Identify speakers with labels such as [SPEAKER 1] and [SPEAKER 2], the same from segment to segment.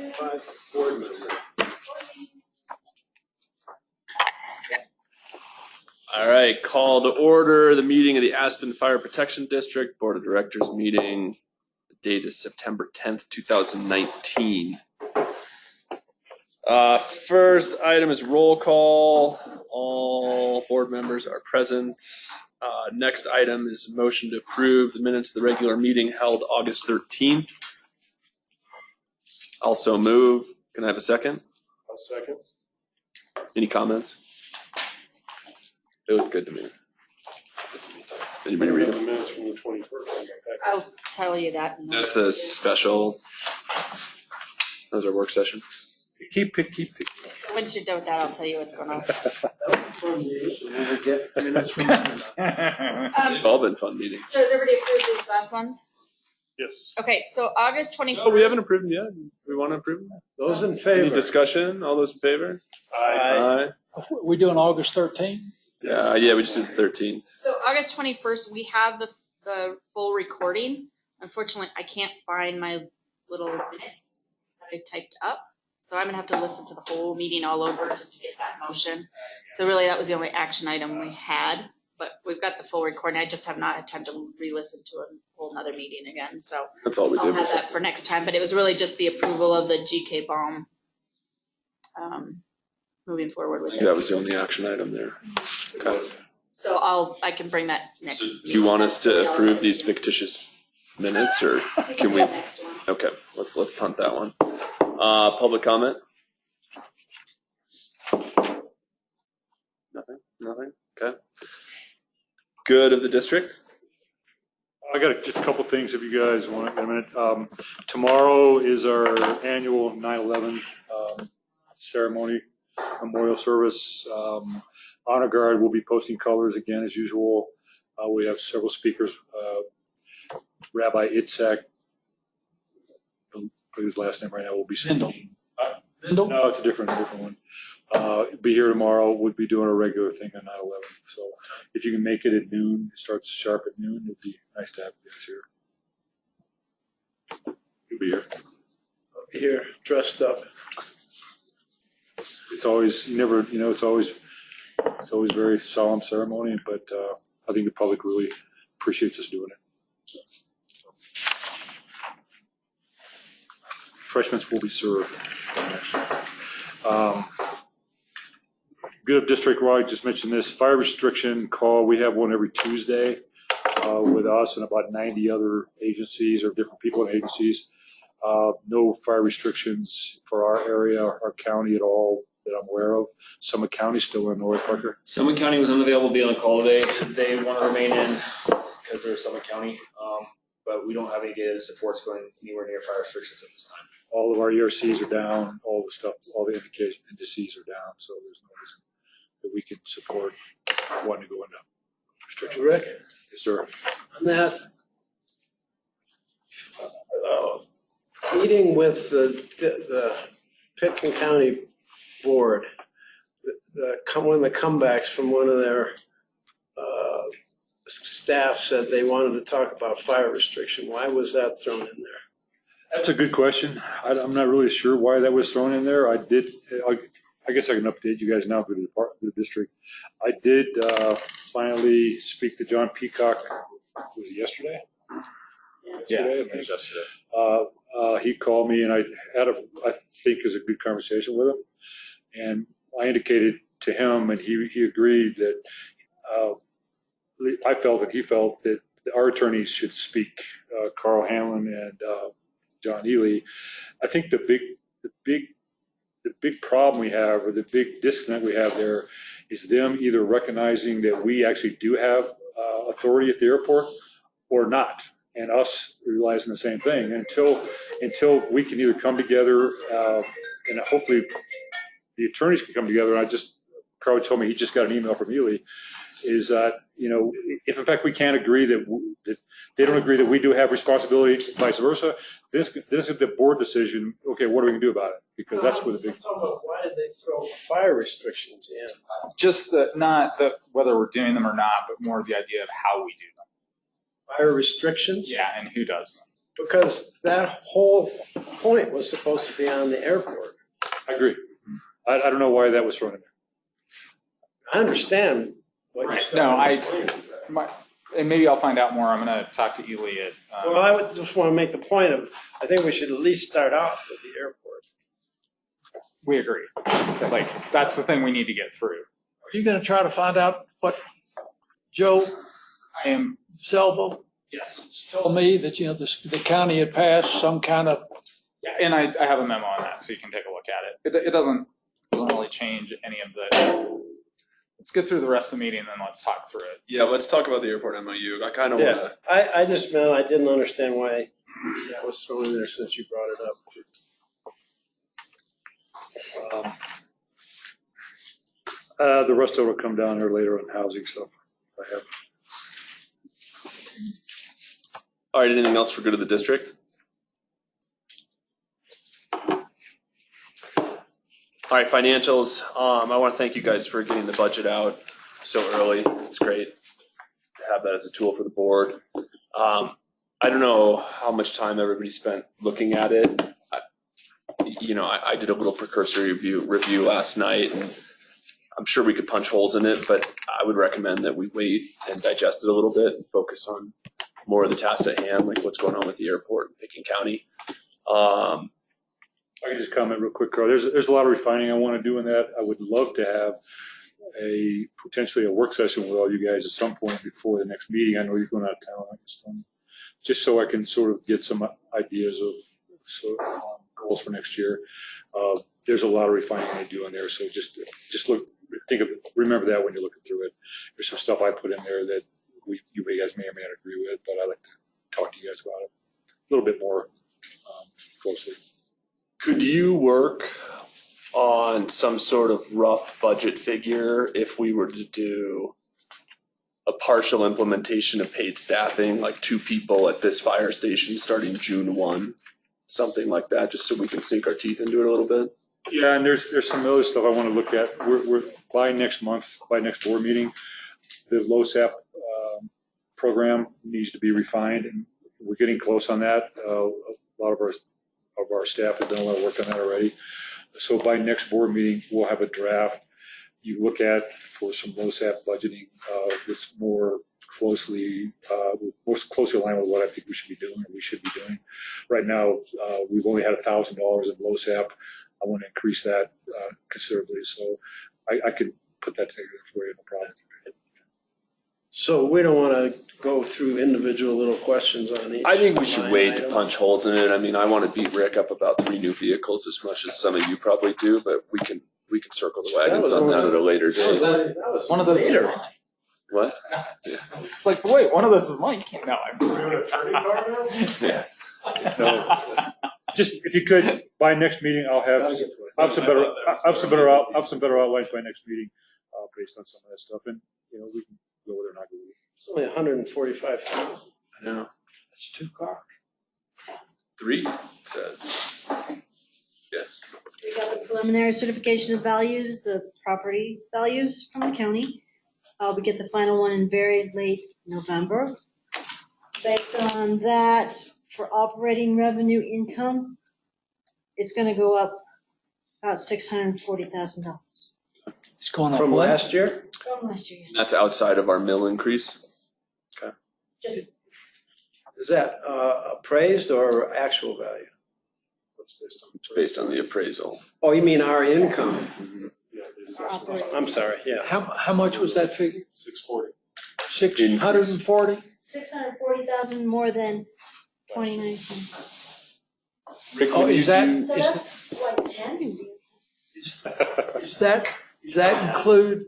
[SPEAKER 1] 5 board members. All right, call to order the meeting of the Aspen Fire Protection District Board of Directors meeting. The date is September 10th, 2019. First item is roll call. All board members are present. Next item is motion to approve the minutes of the regular meeting held August 13th. Also move. Can I have a second?
[SPEAKER 2] I'll second.
[SPEAKER 1] Any comments? It looked good to me. Anybody read
[SPEAKER 2] The
[SPEAKER 1] it?
[SPEAKER 2] minutes from the 21st.
[SPEAKER 3] I'll tell you that.
[SPEAKER 1] That's the special. That was our work session.
[SPEAKER 2] Keep it.
[SPEAKER 3] Once you're done with that, I'll tell you what's going on.
[SPEAKER 1] They've all been fun meetings.
[SPEAKER 3] So has everybody approved these last ones?
[SPEAKER 2] Yes.
[SPEAKER 3] Okay, so August 24th.
[SPEAKER 1] No, we haven't approved them yet. We want to approve them.
[SPEAKER 2] Those in
[SPEAKER 1] Any
[SPEAKER 2] favor?
[SPEAKER 1] discussion? All those in favor?
[SPEAKER 2] Aye.
[SPEAKER 4] We doing August 13th?
[SPEAKER 1] Yeah, we just did the 13th.
[SPEAKER 3] So August 21st, we have the full recording. Unfortunately, I can't find my little minutes that I typed up. So I'm gonna have to listen to the whole meeting all over just to get that motion. So really, that was the only action item we had, but we've got the full recording. I just have not had time to re-listen to a whole nother meeting again. So
[SPEAKER 1] That's all we
[SPEAKER 3] I'll
[SPEAKER 1] did.
[SPEAKER 3] have that for next time, but it was really just the approval of the GK bomb. Moving forward with it.
[SPEAKER 1] That was the only action item there. Okay.
[SPEAKER 3] So I can bring that next.
[SPEAKER 1] So do you want us to approve these fictitious minutes, or can we? Okay, let's punt that one. Public comment? Nothing? Okay. Good of the district?
[SPEAKER 2] I got just a couple things if you guys want in a minute. Tomorrow is our annual 9/11 ceremony, memorial service. Honor Guard will be posting colors again as usual. We have several speakers. Rabbi Itzhak, his last name right now, will be speaking.
[SPEAKER 4] Bindle?
[SPEAKER 2] No, it's a different one. Be here tomorrow. We'll be doing a regular thing on 9/11. So if you can make it at noon, it starts sharp at noon. It'd be nice to have you guys here. You'll be here.
[SPEAKER 5] I'll be here dressed up.
[SPEAKER 2] It's always it's always very solemn ceremony, but I think the public really appreciates us doing it. Freshmen will be served. Good of district-wide, just mentioned this, fire restriction call. We have one every Tuesday with us and about 90 other agencies or different people in agencies. No fire restrictions for our area, our county at all that I'm aware of. Summit County still in North Parker.
[SPEAKER 6] Summit County was unavailable to be on the call today. They want to remain in because they're Summit County, but we don't have any data that supports going anywhere near fire restrictions at this time.
[SPEAKER 2] All of our ERCs are down, all the stuff, all the indices are down, so there's no reason that we can support wanting to go into restriction.
[SPEAKER 5] Rick,
[SPEAKER 2] Yes, sir.
[SPEAKER 5] on that meeting with the Pitkin County Board, one of the comebacks from one of their staff said they wanted to talk about fire restriction. Why was that thrown in there?
[SPEAKER 2] That's a good question. I'm not really sure why that was thrown in there. I guess I can update you guys now for the district. I did finally speak to John Peacock. Was it yesterday? Yesterday, I think. Yesterday. He called me and I think it was a good conversation with him. And I indicated to him, and he agreed that I felt and he felt that our attorneys should speak, Carl Hanlon and John Ely. I think the big problem we have, or the big disconnect we have there, is them either recognizing that we actually do have authority at the airport or not, and us realizing the same thing. Until we can either come together, and hopefully the attorneys can come together. And Carl told me he just got an email from Ely, is that, if in fact we can't agree that they don't agree that we do have responsibility, vice versa, this is the board decision. Okay, what are we gonna do about it? Because that's where the big.
[SPEAKER 5] Why did they throw fire restrictions in?
[SPEAKER 7] Just not whether we're doing them or not, but more the idea of how we do them.
[SPEAKER 5] Fire restrictions?
[SPEAKER 7] Yeah, and who does them.
[SPEAKER 5] Because that whole point was supposed to be on the airport.
[SPEAKER 2] I agree. I don't know why that was thrown in there.
[SPEAKER 5] I understand what you're
[SPEAKER 7] Right.
[SPEAKER 5] saying.
[SPEAKER 7] No, and maybe I'll find out more. I'm going to talk to Ely at,
[SPEAKER 5] Well, I would just want to make the point of, I think we should at least start off with the airport.
[SPEAKER 7] we agree. Like, that's the thing we need to get through.
[SPEAKER 4] Are you gonna try to find out what Joe
[SPEAKER 7] I am,
[SPEAKER 4] Selva
[SPEAKER 7] yes.
[SPEAKER 4] told me that, the county had passed some kind of,
[SPEAKER 7] Yeah, and I have a memo on that, so you can take a look at it. It doesn't really change any of the, let's get through the rest of the meeting and then let's talk through it.
[SPEAKER 1] Yeah, let's talk about the airport MOU. I kind of want to.
[SPEAKER 5] I just meant I didn't understand why that was thrown in there since you brought it up.
[SPEAKER 2] The rest of it will come down there later on housing stuff. I have.
[SPEAKER 1] All right, anything else for good of the district? All right, financials. I want to thank you guys for getting the budget out so early. It's great to have that as a tool for the board. I don't know how much time everybody spent looking at it. I did a little precursory review last night, and I'm sure we could punch holes in it, but I would recommend that we wait and digest it a little bit and focus on more of the tasks at hand, like what's going on with the airport in Pickens County.
[SPEAKER 2] I can just comment real quick, Carl. There's a lot of refining I want to do in that. I would love to have potentially a work session with all you guys at some point before the next meeting. I know you're going out of town, just so I can sort of get some ideas of goals for next year. There's a lot of refining I do in there, so just remember that when you're looking through it. There's some stuff I put in there that you guys may or may not agree with, but I like to talk to you guys about it a little bit more closely.
[SPEAKER 1] Could you work on some sort of rough budget figure if we were to do a partial implementation of paid staffing, like 2 people at this fire station starting June 1, something like that, just so we can sink our teeth into it a little bit?
[SPEAKER 2] Yeah, and there's some other stuff I want to look at. We're by next board meeting, the LoSAP program needs to be refined, and we're getting close on that. A lot of our staff have done a lot of work on that already. So by next board meeting, we'll have a draft you look at for some LoSAP budgeting that's more closely aligned with what I think we should be doing. Right now, we've only had $1,000 in LoSAP. I want to increase that considerably. So I could put that together for you, no problem.
[SPEAKER 5] So we don't want to go through individual little questions on each.
[SPEAKER 1] I think we should
[SPEAKER 5] line
[SPEAKER 1] wait to
[SPEAKER 5] item.
[SPEAKER 1] punch holes in it. I mean, I want to beat Rick up about 3 new vehicles as much as some of you probably do, but we can circle the wagons on that at a later date.
[SPEAKER 5] That was
[SPEAKER 7] One of those is
[SPEAKER 5] later.
[SPEAKER 7] mine.
[SPEAKER 1] What?
[SPEAKER 7] It's like, wait, one of those is mine. You can't know. I'm sorry.
[SPEAKER 1] Yeah.
[SPEAKER 2] No, just if you could, by next meeting, I'll have some better outlines by next meeting based on some of that stuff, and we can go with it or not go with it.
[SPEAKER 5] It's only 145,000.
[SPEAKER 1] I know.
[SPEAKER 4] it's 2 cars.
[SPEAKER 1] 3 says. Yes.
[SPEAKER 8] We got the preliminary certification of values, the property values from the county. We get the final one in very late November. Based on that, for operating revenue income, it's gonna go up about $640,000
[SPEAKER 4] It's going up.
[SPEAKER 5] From
[SPEAKER 4] what?
[SPEAKER 5] last year?
[SPEAKER 8] from last year.
[SPEAKER 1] That's outside of our mill increase.
[SPEAKER 8] Just,
[SPEAKER 5] Is that appraised or actual value?
[SPEAKER 1] It's based on the appraisal.
[SPEAKER 5] Oh, you mean our income?
[SPEAKER 8] for operating.
[SPEAKER 5] I'm sorry, yeah.
[SPEAKER 4] How much was that figure?
[SPEAKER 2] 640.
[SPEAKER 4] 640?
[SPEAKER 8] 640,000 more than 2019.
[SPEAKER 1] Rick,
[SPEAKER 4] Oh,
[SPEAKER 1] when you
[SPEAKER 4] is that,
[SPEAKER 8] So
[SPEAKER 4] is
[SPEAKER 8] that's like 10.
[SPEAKER 4] does that include,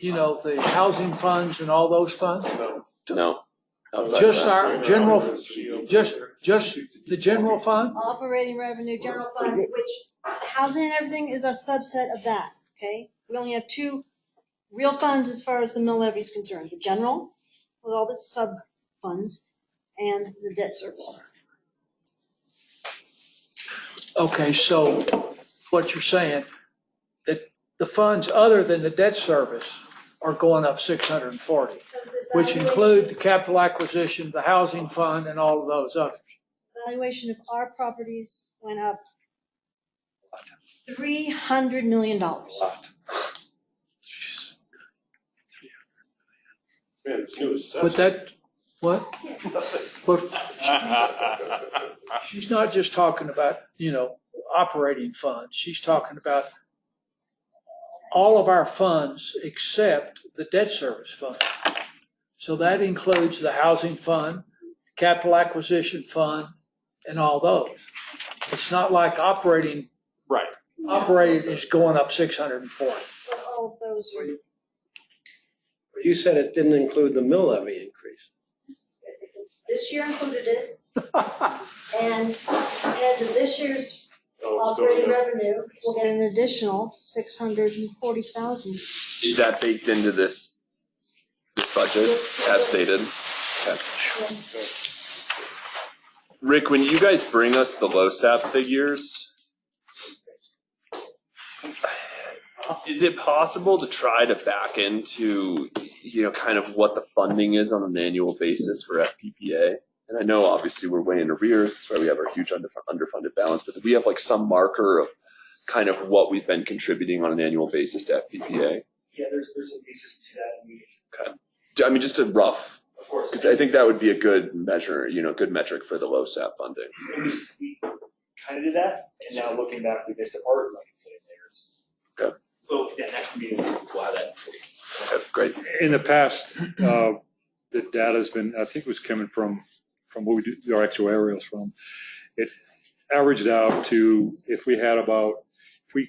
[SPEAKER 4] the housing funds and all those funds?
[SPEAKER 1] No. Outside
[SPEAKER 4] Just
[SPEAKER 1] of that.
[SPEAKER 4] our general, just the general fund?
[SPEAKER 8] Operating revenue, general fund, which housing and everything is a subset of that, okay? We only have 2 real funds as far as the mill levy is concerned. The general, with all the sub funds, and the debt service fund.
[SPEAKER 4] Okay, so what you're saying, that the funds other than the debt service are going up 640, which include the capital acquisition, the housing fund, and all of those others.
[SPEAKER 8] valuation of our properties went up $300 million.
[SPEAKER 5] Man, it's new
[SPEAKER 4] But that, what? But she's not just talking about, operating funds. She's talking about all of our funds except the debt service fund. So that includes the housing fund, capital acquisition fund, and all those. It's not like operating is going up 640.
[SPEAKER 8] All of those are.
[SPEAKER 5] You said it didn't include the mill levy increase.
[SPEAKER 8] This year included it. And this year's operating revenue will get an additional $640,000.
[SPEAKER 1] Is that baked into this budget as stated? Okay. Rick, when you guys bring us the LoSAP figures, is it possible to try to back into, kind of what the funding is on an annual basis for FPPA? And I know obviously we're way in arrears, that's why we have our huge underfunded balance, but do we have like some marker of kind of what we've been contributing on an annual basis to FPPA?
[SPEAKER 6] Yeah, there's some pieces to that.
[SPEAKER 1] Okay. I mean, just a rough,
[SPEAKER 6] Of course.
[SPEAKER 1] because I think that would be a good measure, good metric for the LoSAP funding.
[SPEAKER 6] We kind of did that, and now looking back, we missed a part of like layers.
[SPEAKER 1] Okay.
[SPEAKER 6] So yeah, next meeting we'll have that for you.
[SPEAKER 1] Okay, great.
[SPEAKER 2] In the past, the data's been, I think it was coming from what we do our actuarials from. It averaged out to, if we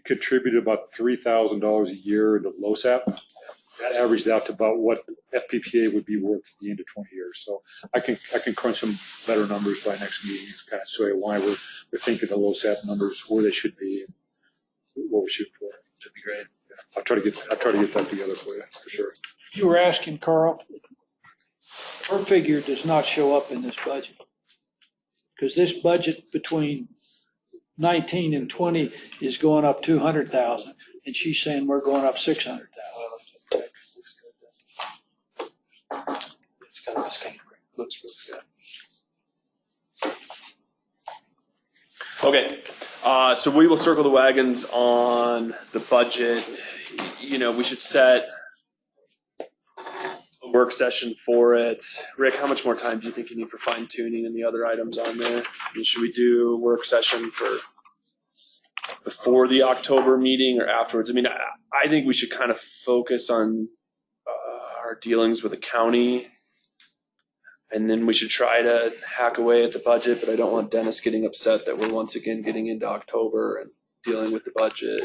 [SPEAKER 2] contributed about $3,000 a year into LoSAP, that averaged out to about what FPPA would be worth at the end of 20 years. So I can crunch some better numbers by next meeting to kind of show you why we're thinking the LoSAP numbers where they should be and what we shoot for. That'd be great. Yeah. I'll try to get that together for you for sure.
[SPEAKER 4] You were asking Carl, her figure does not show up in this budget. Because this budget between 19 and 20 is going up 200,000, and she's saying we're going up 600,000.
[SPEAKER 1] Looks really good. Okay, so we will circle the wagons on the budget. We should set a work session for it. Rick, how much more time do you think you need for fine tuning and the other items on there? Should we do a work session for before the October meeting or afterwards? I mean, I think we should kind of focus on our dealings with the county. And then we should try to hack away at the budget, but I don't want Dennis getting upset that we're once again getting into October and dealing with the budget.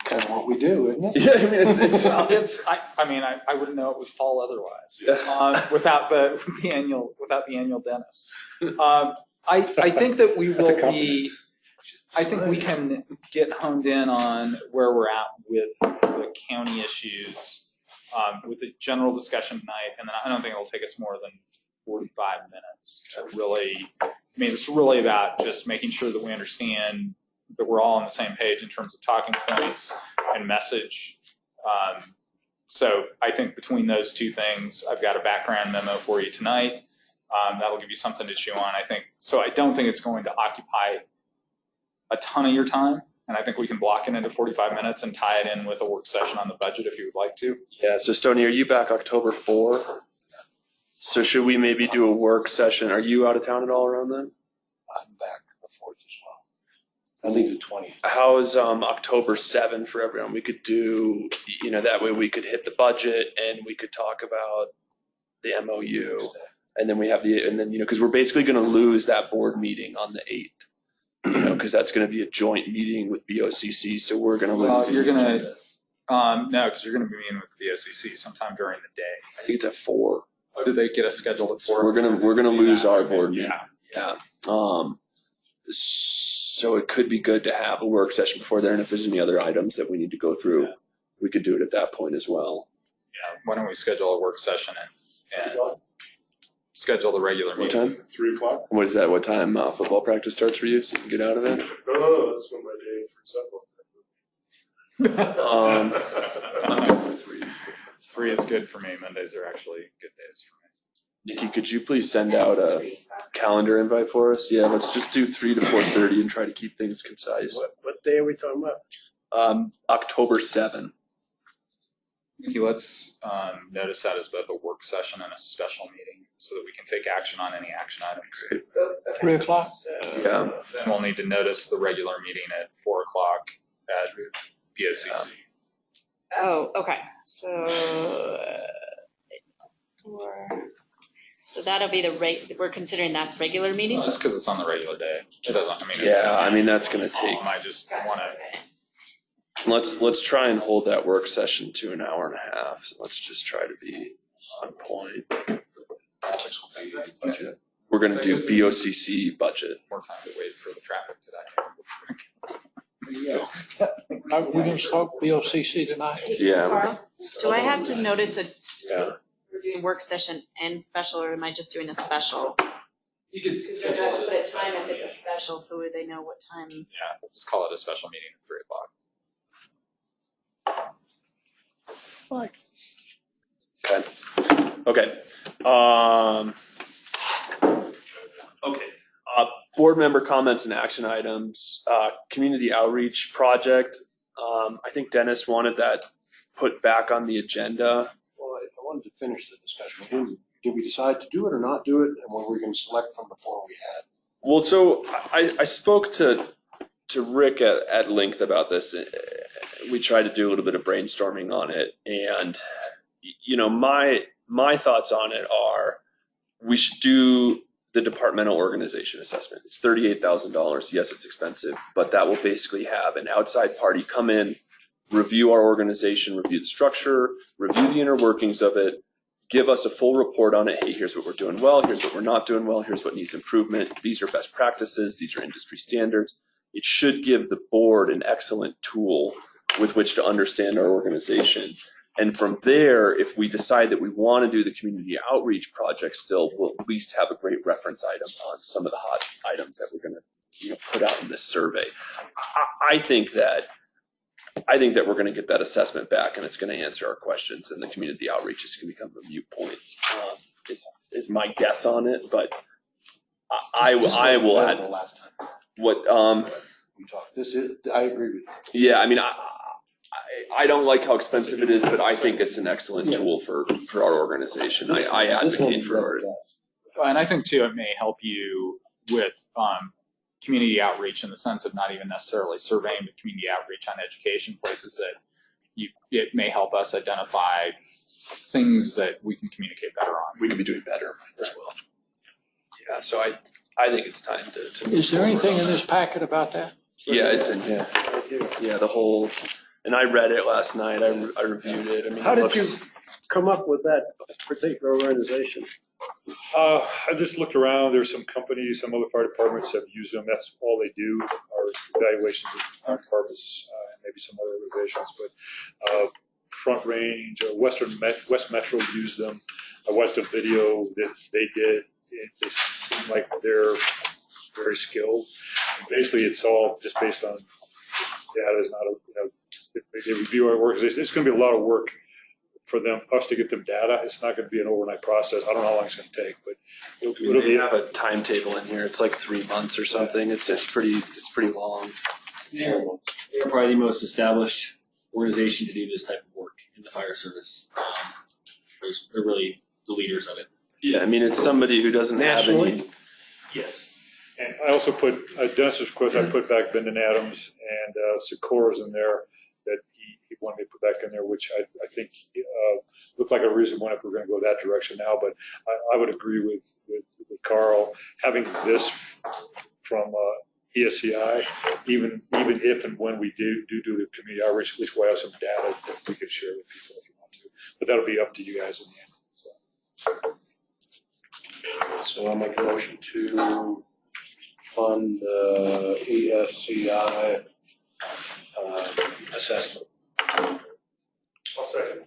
[SPEAKER 4] Kind of what we do, isn't it?
[SPEAKER 1] Yeah, I mean,
[SPEAKER 7] I wouldn't know it was fall otherwise.
[SPEAKER 1] Yeah.
[SPEAKER 7] Without the annual Dennis. I think that we will be. I think we can get honed in on where we're at with the county issues. With the general discussion tonight, and then I don't think it'll take us more than 45 minutes to really, it's really about just making sure that we understand that we're all on the same page in terms of talking points and message. So I think between those two things, I've got a background memo for you tonight. That'll give you something to chew on, I think. So I don't think it's going to occupy a ton of your time. And I think we can block it into 45 minutes and tie it in with a work session on the budget if you would like to.
[SPEAKER 1] Yeah, so Stoney, are you back October 4? So should we maybe do a work session? Are you out of town at all around then?
[SPEAKER 9] I'm back the 4th as well. I leave the 20th.
[SPEAKER 1] How's October 7 for everyone? We could do, that way we could hit the budget and we could talk about the MOU. And then we have because we're basically going to lose that board meeting on the 8th. Because that's going to be a joint meeting with BOCC, so we're going to lose.
[SPEAKER 7] Well, you're going to, no, because you're going to be meeting with the BOCC sometime during the day.
[SPEAKER 1] I think it's at 4.
[SPEAKER 7] Oh, did they get us scheduled at 4?
[SPEAKER 1] So we're gonna lose our board meeting.
[SPEAKER 7] Yeah.
[SPEAKER 1] So it could be good to have a work session before there, and if there's any other items that we need to go through, we could do it at that point as well.
[SPEAKER 7] Yeah. Why don't we schedule a work session and schedule the regular meeting?
[SPEAKER 1] What time?
[SPEAKER 9] 3 o'clock?
[SPEAKER 1] What is that? What time football practice starts for you, so you can get out of it?
[SPEAKER 9] No, that's when my day for supper.
[SPEAKER 1] I'm good for 3.
[SPEAKER 7] 3 is good for me. Mondays are actually good days for me.
[SPEAKER 1] Nikki, could you please send out a calendar invite for us? Yeah, let's just do 3 to 4:30 and try to keep things concise.
[SPEAKER 5] What day are we talking about?
[SPEAKER 1] October 7th.
[SPEAKER 7] Nikki, let's notice that as both a work session and a special meeting so that we can take action on any action items.
[SPEAKER 4] 3 o'clock?
[SPEAKER 1] Yeah.
[SPEAKER 7] Then we'll need to notice the regular meeting at 4 o'clock at BOCC.
[SPEAKER 3] Oh, okay, so that'll be we're considering that regular meeting?
[SPEAKER 7] That's because it's on the regular day. It doesn't, I mean.
[SPEAKER 1] Yeah, I mean, that's gonna take,
[SPEAKER 7] I just want to.
[SPEAKER 1] let's try and hold that work session to an hour and a half. So let's just try to be on point. We're gonna do BOCC budget.
[SPEAKER 7] More time to wait for the traffic today.
[SPEAKER 4] We didn't talk BOCC tonight.
[SPEAKER 1] Yeah.
[SPEAKER 3] Carl, do I have to notice
[SPEAKER 1] Yeah.
[SPEAKER 3] we're doing work session and special, or am I just doing a special?
[SPEAKER 7] You could.
[SPEAKER 3] Because you're going to put a time if it's a special, so they know what time.
[SPEAKER 7] Yeah, just call it a special meeting at 3 o'clock.
[SPEAKER 1] Okay. Okay. Board member comments and action items. Community outreach project. I think Dennis wanted that put back on the agenda.
[SPEAKER 9] Well, I wanted to finish the discussion. Did we decide to do it or not do it, and were we going to select from the 4 we had?
[SPEAKER 1] Well, so I spoke to Rick at length about this. We tried to do a little bit of brainstorming on it, and my thoughts on it are we should do the departmental organization assessment. It's $38,000. Yes, it's expensive, but that will basically have an outside party come in, review our organization, review the structure, review the inner workings of it, give us a full report on it. Hey, here's what we're doing well. Here's what we're not doing well. Here's what needs improvement. These are best practices. These are industry standards. It should give the board an excellent tool with which to understand our organization. And from there, if we decide that we want to do the community outreach project still, we'll at least have a great reference item on some of the hot items that we're going to put out in this survey. I think that we're going to get that assessment back, and it's going to answer our questions, and the community outreach is going to become a moot point. Is my guess on it, but I will add
[SPEAKER 9] Last time
[SPEAKER 1] what.
[SPEAKER 9] we talked. I agree with you.
[SPEAKER 1] Yeah, I mean, I don't like how expensive it is, but I think it's an excellent tool for our organization. I advocate for it.
[SPEAKER 7] And I think too, it may help you with community outreach in the sense of not even necessarily surveying, but community outreach on education places that it may help us identify things that we can communicate better on.
[SPEAKER 1] We could be doing better as well. Yeah, so I think it's time to.
[SPEAKER 4] Is there anything in this packet about that?
[SPEAKER 1] Yeah, it's in here. Yeah, the whole. And I read it last night. I reviewed it. I mean,
[SPEAKER 5] How did you come up with that particular organization?
[SPEAKER 2] I just looked around. There's some companies, some other fire departments have used them. That's all they do, are evaluations of fire departments, and maybe some other organizations. But Front Range, West Metro used them. I watched a video that they did. It seemed like they're very skilled. And basically, it's all just based on data. Is not they review our organization. It's going to be a lot of work for us to get them data. It's not going to be an overnight process. I don't know how long it's going to take, but it'll be.
[SPEAKER 1] Have a timetable in here. It's like 3 months or something. It's pretty long.
[SPEAKER 6] They're probably the most established organization to do this type of work in the fire service. They're really the leaders of it.
[SPEAKER 1] Yeah, I mean, it's somebody who doesn't have any.
[SPEAKER 6] Yes.
[SPEAKER 2] And I also put Dennis's quotes. I put back Brendan Adams and Sikora's in there that he wanted me to put back in there, which I think looked like a reason why if we're going to go that direction now. But I would agree with Carl having this from ESCI, even if and when we do the community outreach, at least we'll have some data that we can share with people if you want to. But that'll be up to you guys in the end.
[SPEAKER 9] So I'll make a motion to fund ESCI assessment.
[SPEAKER 2] I'll second.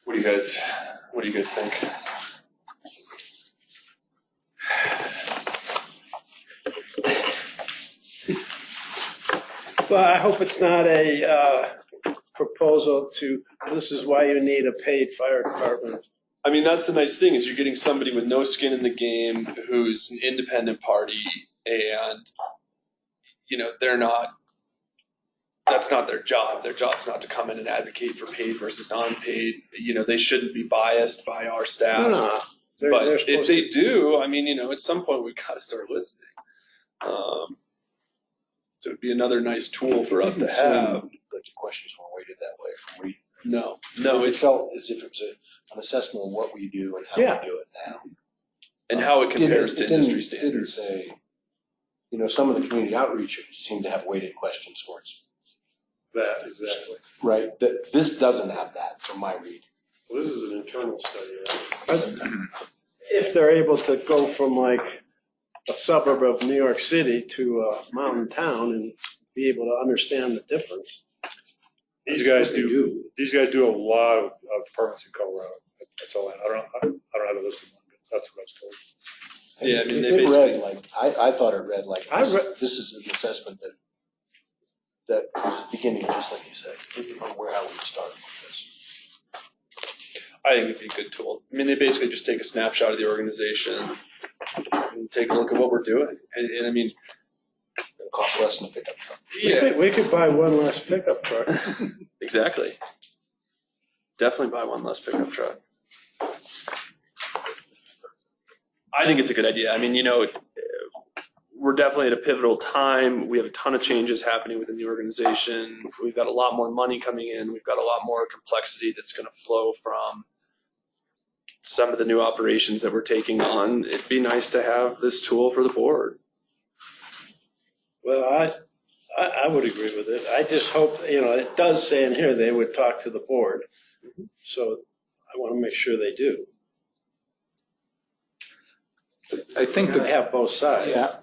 [SPEAKER 1] What do you guys think?
[SPEAKER 5] Well, I hope it's not a proposal to, this is why you need a paid fire department.
[SPEAKER 1] I mean, that's the nice thing is you're getting somebody with no skin in the game who's an independent party and, they're not, that's not their job. Their job's not to come in and advocate for paid versus non-paid. They shouldn't be biased by our staff.
[SPEAKER 5] No,
[SPEAKER 1] But
[SPEAKER 5] they're
[SPEAKER 1] if
[SPEAKER 5] supposed
[SPEAKER 1] they do, I mean, at some point we got to start listening. So it'd be another nice tool for us to have.
[SPEAKER 9] Like the questions were weighted that way from reading.
[SPEAKER 1] No,
[SPEAKER 9] It
[SPEAKER 1] it's
[SPEAKER 9] felt as if it was an assessment of what we do and how
[SPEAKER 5] Yeah.
[SPEAKER 9] we do it now.
[SPEAKER 1] and how it compares to
[SPEAKER 9] It didn't-
[SPEAKER 1] industry
[SPEAKER 9] it didn't
[SPEAKER 1] standards.
[SPEAKER 9] say, some of the community outreach seem to have weighted questions for us.
[SPEAKER 2] That, exactly.
[SPEAKER 9] Right, this doesn't have that from my read.
[SPEAKER 10] Well, this is an internal study, right?
[SPEAKER 5] if they're able to go from like a suburb of New York City to a mountain town and be able to understand the difference.
[SPEAKER 2] These guys do a lot of departments in Colorado. That's all I don't have a list of one, but that's what I was told.
[SPEAKER 1] Yeah, I mean, they
[SPEAKER 9] It
[SPEAKER 1] basically-
[SPEAKER 9] read like, I thought it read like, this is an assessment that was beginning, just like you said, how we start with this.
[SPEAKER 1] I think it'd be a good tool. I mean, they basically just take a snapshot of the organization and take a look at what we're doing. And I mean,
[SPEAKER 9] It'll cost less than a pickup truck.
[SPEAKER 5] We could buy one less pickup truck.
[SPEAKER 1] exactly. Definitely buy one less pickup truck. I think it's a good idea. I mean, we're definitely at a pivotal time. We have a ton of changes happening within the organization. We've got a lot more money coming in. We've got a lot more complexity that's going to flow from some of the new operations that we're taking on. It'd be nice to have this tool for the board.
[SPEAKER 5] Well, I would agree with it. I just hope, it does say in here they would talk to the board. So I want to make sure they do.
[SPEAKER 7] I think
[SPEAKER 5] They
[SPEAKER 7] that,
[SPEAKER 5] have both sides.
[SPEAKER 7] yeah.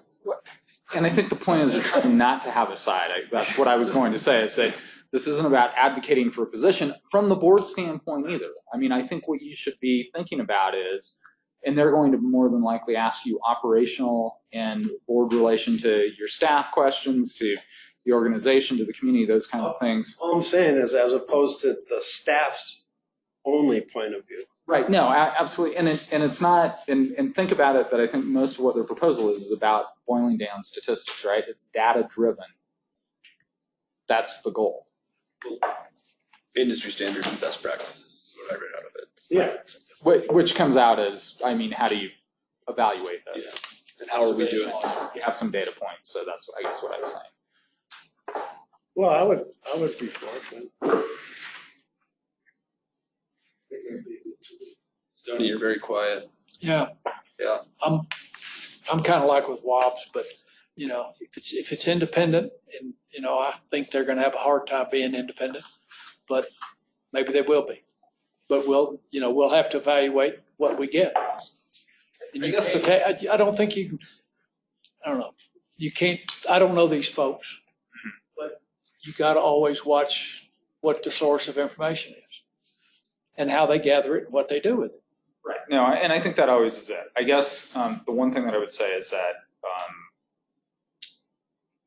[SPEAKER 7] And I think the point is to try not to have a side. That's what I was going to say. I say, this isn't about advocating for a position from the board standpoint either. I mean, I think what you should be thinking about is, and they're going to more than likely ask you operational and board relation to your staff questions, to the organization, to the community, those kinds of things.
[SPEAKER 5] All I'm saying is as opposed to the staff's only point of view.
[SPEAKER 7] Right, no, absolutely, and it's not, and think about it, that I think most of what their proposal is about boiling down statistics, right? It's data driven. That's the goal.
[SPEAKER 1] Industry standards and best practices is what I read out of it.
[SPEAKER 5] Yeah.
[SPEAKER 7] Which comes out as, I mean, how do you evaluate those?
[SPEAKER 1] Yeah. And how are we doing?
[SPEAKER 7] You have some data points, so that's, I guess, what I was saying.
[SPEAKER 5] Well, I would be for it.
[SPEAKER 1] Stoney, you're very quiet.
[SPEAKER 4] Yeah.
[SPEAKER 1] Yeah.
[SPEAKER 4] I'm kind of like with Wobbs, but if it's independent, and I think they're going to have a hard time being independent, but maybe they will be. But we'll have to evaluate what we get. And I don't think you can. I don't know. You can't. I don't know these folks, but you got to always watch what the source of information is and how they gather it and what they do with it.
[SPEAKER 7] Right. No, and I think that always is it. I guess the one thing that I would say is that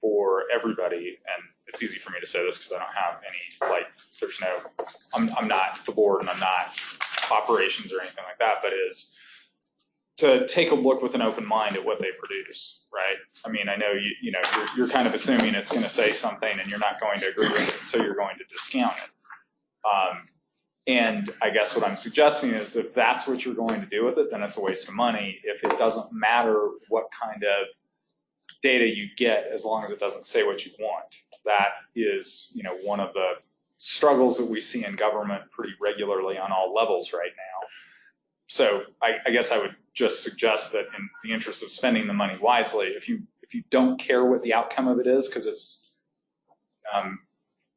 [SPEAKER 7] for everybody, and it's easy for me to say this because I don't have any, there's no, I'm not the board and I'm not operations or anything like that, but is to take a look with an open mind at what they produce, right? I mean, I know you're kind of assuming it's going to say something and you're not going to agree with it, so you're going to discount it. And I guess what I'm suggesting is if that's what you're going to do with it, then it's a waste of money. If it doesn't matter what kind of data you get, as long as it doesn't say what you want, that is, one of the struggles that we see in government pretty regularly on all levels right now. So I guess I would just suggest that in the interest of spending the money wisely, if you don't care what the outcome of it is, because it's,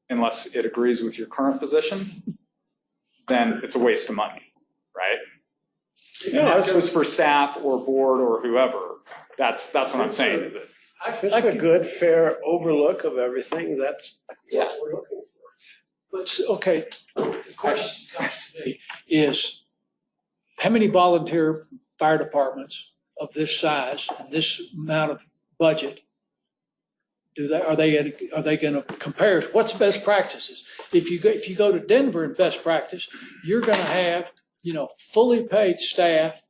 [SPEAKER 7] unless it agrees with your current position, then it's a waste of money, right? And that goes for staff or board or whoever. That's what I'm saying, is it?
[SPEAKER 5] If it's a good, fair overlook of everything, that's
[SPEAKER 7] Yeah.
[SPEAKER 5] what we're looking for.
[SPEAKER 4] But, okay, the question comes to me is, how many volunteer fire departments of this size and this amount of budget Are they going to compare what's best practices? If you go to Denver in best practice, you're going to have, fully paid staff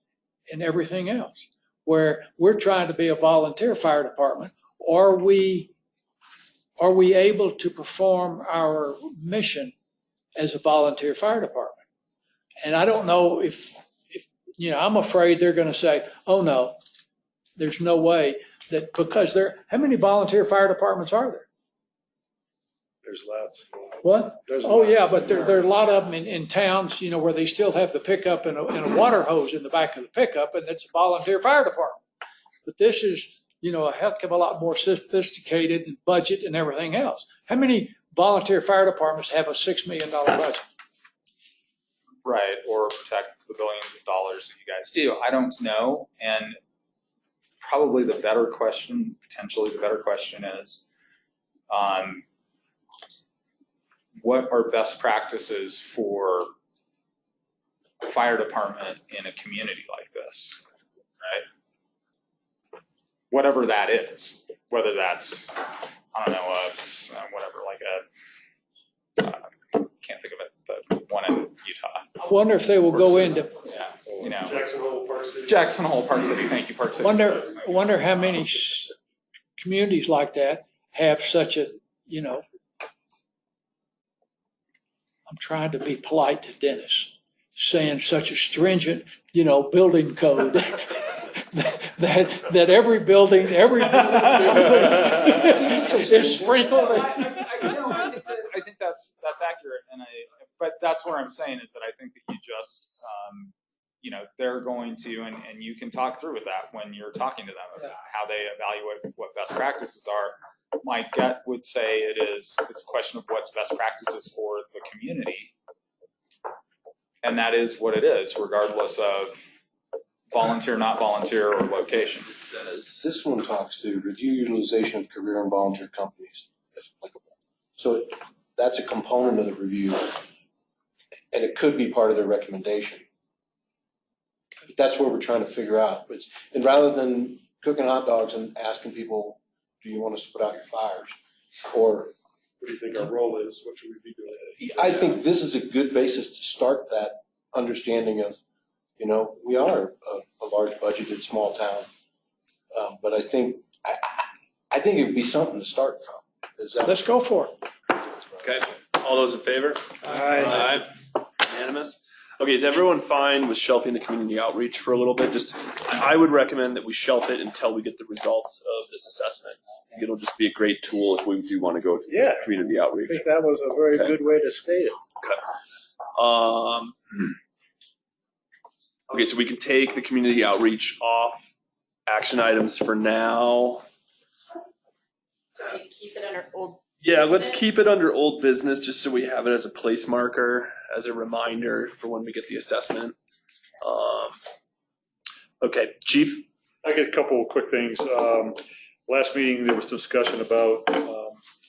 [SPEAKER 4] and everything else. Where we're trying to be a volunteer fire department, are we able to perform our mission as a volunteer fire department? And I don't know if I'm afraid they're going to say, oh no, there's no way that, because how many volunteer fire departments are there?
[SPEAKER 5] There's lots.
[SPEAKER 4] What?
[SPEAKER 5] There's
[SPEAKER 4] Oh
[SPEAKER 5] lots.
[SPEAKER 4] yeah, but there are a lot of them in towns, where they still have the pickup and a water hose in the back of the pickup, and it's a volunteer fire department. But this is, a heck of a lot more sophisticated and budget and everything else. How many volunteer fire departments have a $6 million budget?
[SPEAKER 7] Right, or protect the billions of dollars that you guys do. I don't know, and probably potentially the better question is, what are best practices for a fire department in a community like this, right? Whatever that is, whether that's, I don't know, whatever, like can't think of it, but one in Utah.
[SPEAKER 4] I wonder if they will go into.
[SPEAKER 7] Yeah,
[SPEAKER 10] Jackson Hole, Park City.
[SPEAKER 7] Jackson Hole, Park City. Thank you, Park City.
[SPEAKER 4] Wonder how many communities like that have such a, I'm trying to be polite to Dennis, saying such a stringent, building code that every building is sprinkled.
[SPEAKER 7] I think that's accurate, but that's where I'm saying is that I think that you just, they're going to, and you can talk through with that when you're talking to them about how they evaluate what best practices are. My gut would say it's a question of what's best practices for the community, and that is what it is, regardless of volunteer, not volunteer, or location.
[SPEAKER 1] It says
[SPEAKER 9] This one talks to review utilization of career and volunteer companies, if applicable. So that's a component of the review, and it could be part of their recommendation. But that's what we're trying to figure out. And rather than cooking hot dogs and asking people, do you want us to put out your fires? Or
[SPEAKER 10] What do you think our role is? What should we be doing?
[SPEAKER 9] I think this is a good basis to start that understanding of, we are a large budgeted small town. But I think it would be something to start from.
[SPEAKER 4] Let's go for it.
[SPEAKER 1] okay. All those in favor?
[SPEAKER 5] Aye.
[SPEAKER 1] Unanimous. Okay, is everyone fine with shelving the community outreach for a little bit? I would recommend that we shelf it until we get the results of this assessment. I think it'll just be a great tool if we do want to go to community
[SPEAKER 5] I
[SPEAKER 1] outreach.
[SPEAKER 5] think that was a very good way to state it.
[SPEAKER 1] Okay, so we can take the community outreach off action items for now.
[SPEAKER 3] So we keep it under old.
[SPEAKER 1] Yeah, let's keep it under old business just so we have it as a place marker, as a reminder for when we get the assessment. Okay, Chief?
[SPEAKER 2] I get a couple of quick things. Last meeting, there was discussion about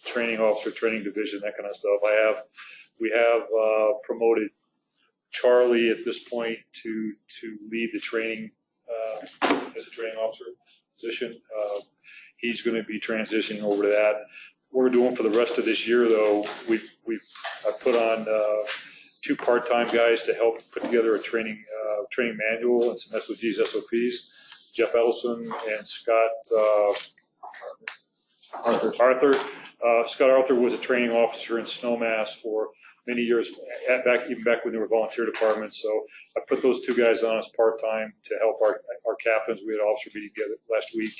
[SPEAKER 2] training officer, training division, that kind of stuff. We have promoted Charlie at this point to lead the training as a training officer position. He's going to be transitioning over to that. What we're doing for the rest of this year, though, I put on 2 part-time guys to help put together a training manual and some SOGs, SOPs. Jeff Ellison and Scott Arthur. Scott Arthur was a training officer in Snowmass for many years, even back when they were volunteer departments. So I put those 2 guys on as part-time to help our captains. We had an officer meeting together last week.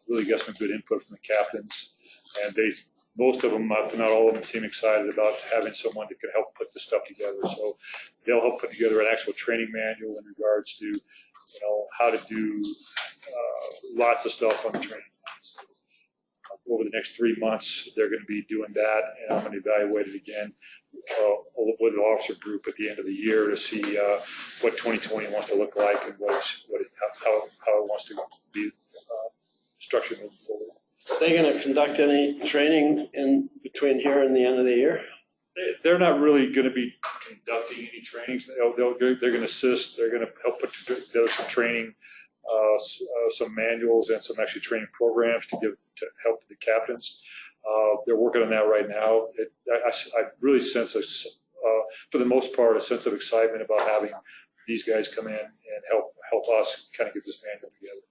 [SPEAKER 2] Really got some good input from the captains. And most of them, if not all of them, seem excited about having someone that can help put this stuff together. So they'll help put together an actual training manual in regards to, how to do lots of stuff on the training. So over the next 3 months, they're going to be doing that, and I'm going to evaluate it again with the officer group at the end of the year to see what 2020 wants to look like and how it wants to be structured moving forward.
[SPEAKER 5] Are they going to conduct any training in between here and the end of the year?
[SPEAKER 2] They're not really going to be conducting any trainings. They're going to assist. They're going to help put together some training some manuals and some actually training programs to help the captains. They're working on that right now. I really sense, for the most part, a sense of excitement about having these guys come in and help us kind of get this manual together.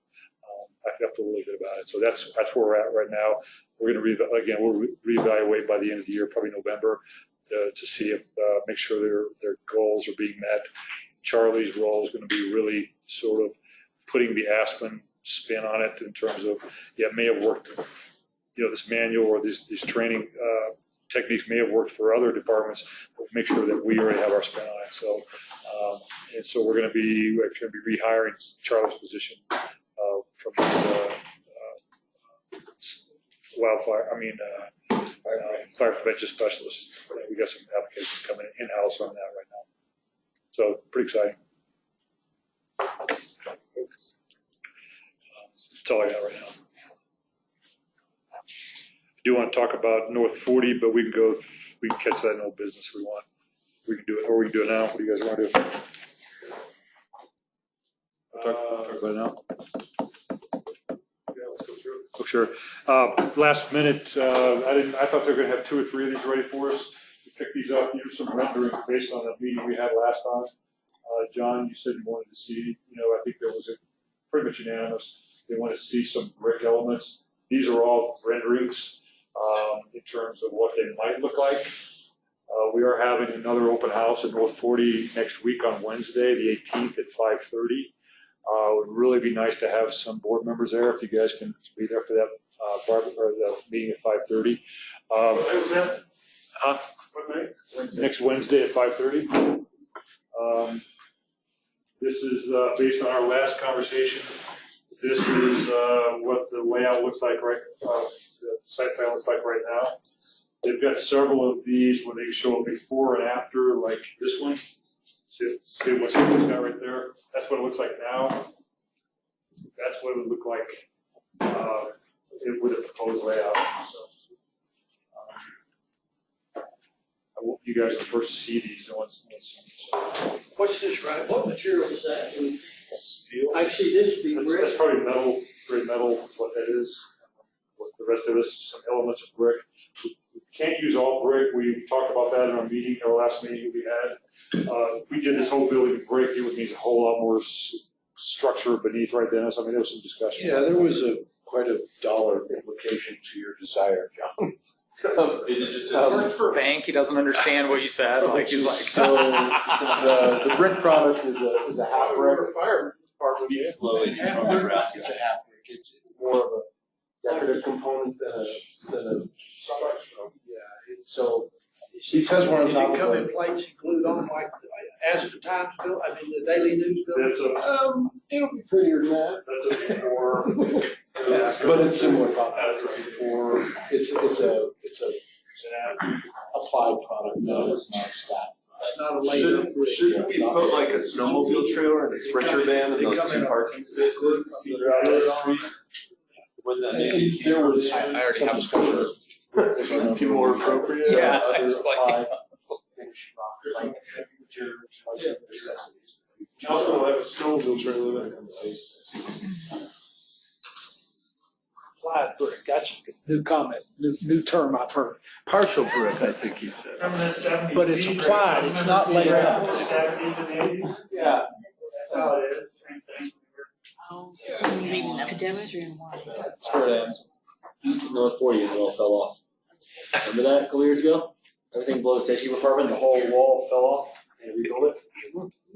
[SPEAKER 2] I feel really good about it. So that's where we're at right now. We're going to we'll reevaluate by the end of the year, probably November, to see if make sure their goals are being met. Charlie's role is going to be really sort of putting the Aspen spin on it in terms of, it may have worked, this manual or these training techniques may have worked for other departments, but make sure that we already have our spin on it. So, and so we're going to be rehiring Charlie's position from Wildfire, fire prevention specialist. We got some applications coming in-house on that right now. So pretty exciting. That's all I got right now. I do want to talk about North 40, but we can catch that in old business if we want. We can do it, or we can do it now. What do you guys want to do? Talk about it now. Oh, sure. Last minute, I thought they were going to have 2 or 3 of these ready for us. We picked these up. These are some rendering based on the meeting we had last time. John, you said you wanted to see, I think there was pretty much unanimous. They want to see some brick elements. These are all renderings in terms of what they might look like. We are having another open house at North 40 next week on Wednesday, the 18th at 5:30. It would really be nice to have some board members there if you guys can be there for that the meeting at 5:30.
[SPEAKER 10] What was that? What night?
[SPEAKER 2] Next Wednesday at 5:30. This is based on our last conversation. This is what the layout looks like the site plan looks like right now. They've got several of these where they show a before and after, like this one. See what's got right there? That's what it looks like now. That's what it would look like with a proposed layout. So, I want you guys are the first to see these.
[SPEAKER 4] What's this, right? What material is that?
[SPEAKER 2] Steel.
[SPEAKER 4] Actually, this would be brick.
[SPEAKER 2] That's probably metal, gray metal is what that is. The rest of this, some elements of brick. We can't use all brick. We talked about that in our last meeting we had. If we did this whole building in brick, it would need a whole lot more structure beneath right then. So, there was some discussion.
[SPEAKER 9] Yeah, there was quite a dollar implication to your desire, John.
[SPEAKER 6] Is it just
[SPEAKER 7] Works for bank, he doesn't understand what you said, he's like.
[SPEAKER 9] So the brick product is a half brick.
[SPEAKER 10] Fire department.
[SPEAKER 6] Speak slowly.
[SPEAKER 9] It's a half brick. It's more of a decorative component than a so because we're on top of
[SPEAKER 4] Does it come in plates and glued on like Aspen Times bill? The Daily News bill?
[SPEAKER 9] it'll be prettier than that.
[SPEAKER 2] That's a before.
[SPEAKER 9] But it's similar product. It's a applied product, not a stat.
[SPEAKER 4] It's not a laid-up brick.
[SPEAKER 6] Shouldn't we put like a snowmobile trailer and a sprinter van in those 2 parking spaces? Wouldn't that make
[SPEAKER 9] There was some discussion.
[SPEAKER 6] be more appropriate?
[SPEAKER 7] Yeah,
[SPEAKER 9] Other applied
[SPEAKER 10] Also, have a snowmobile trailer there.
[SPEAKER 4] Applied brick, that's a new comment, new term I've heard.
[SPEAKER 11] Partial brick, I think he said.
[SPEAKER 10] Remember the 70s?
[SPEAKER 4] But it's applied, it's not laid out.
[SPEAKER 10] The 70s and 80s?
[SPEAKER 7] Yeah.
[SPEAKER 10] That's how it is, same thing.
[SPEAKER 3] Oh, it's moving up.
[SPEAKER 8] Pedestrian wide.
[SPEAKER 6] That's where it ends. East of North 40 it all fell off. Remember that a couple years ago? Everything below the safety department, the whole wall fell off and rebuilt it.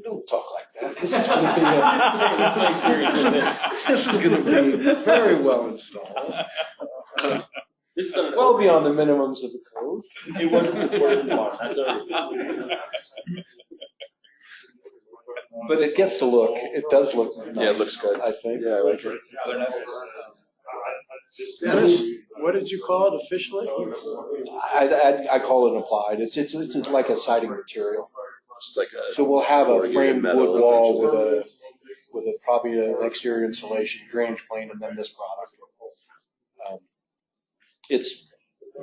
[SPEAKER 9] Don't talk like that. This is going to be
[SPEAKER 6] That's my experience with it.
[SPEAKER 9] this is going to be very well installed.
[SPEAKER 6] This is on
[SPEAKER 9] Well beyond the minimums of the code.
[SPEAKER 6] It wasn't supported in the law. That's everything.
[SPEAKER 9] But it gets to look, it does look nice.
[SPEAKER 1] Yeah, it looks good.
[SPEAKER 9] I think.
[SPEAKER 1] Yeah, I like it.
[SPEAKER 5] Dennis, what did you call it officially?
[SPEAKER 9] I call it applied. It's like a siding material.
[SPEAKER 1] Just like a.
[SPEAKER 9] So we'll have a
[SPEAKER 1] corrugated
[SPEAKER 9] framed
[SPEAKER 1] metal,
[SPEAKER 9] wood wall
[SPEAKER 1] essentially.
[SPEAKER 9] with probably an exterior insulation, drainage plane, and then this product. It's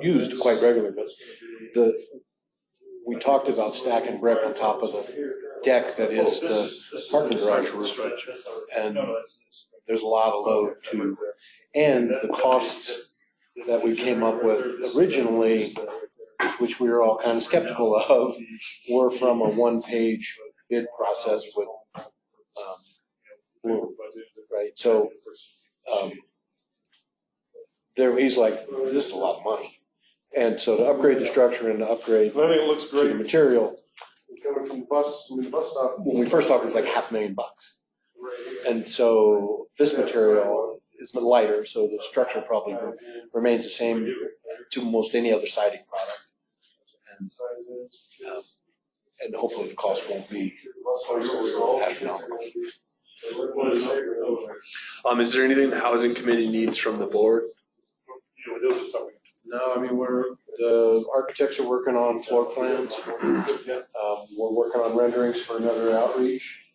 [SPEAKER 9] used quite regularly, but we talked about stacking brick on top of the deck that is the parking garage roof. And there's a lot of load to, and the costs that we came up with originally, which we were all kind of skeptical of, were from a one-page bid process with Bloom, right? So he's like, this is a lot of money. And so to upgrade the structure and to upgrade
[SPEAKER 10] I think it looks
[SPEAKER 9] to the
[SPEAKER 10] great.
[SPEAKER 9] material,
[SPEAKER 10] Coming from the bus, the bus stop.
[SPEAKER 9] when we first talked, it was like $500,000. And so this material is lighter, so the structure probably remains the same to most any other siding product. And hopefully the cost won't be astronomical.
[SPEAKER 1] Is there anything the housing committee needs from the board?
[SPEAKER 9] No, I mean, the architects are working on floor plans. We're working on renderings for another outreach.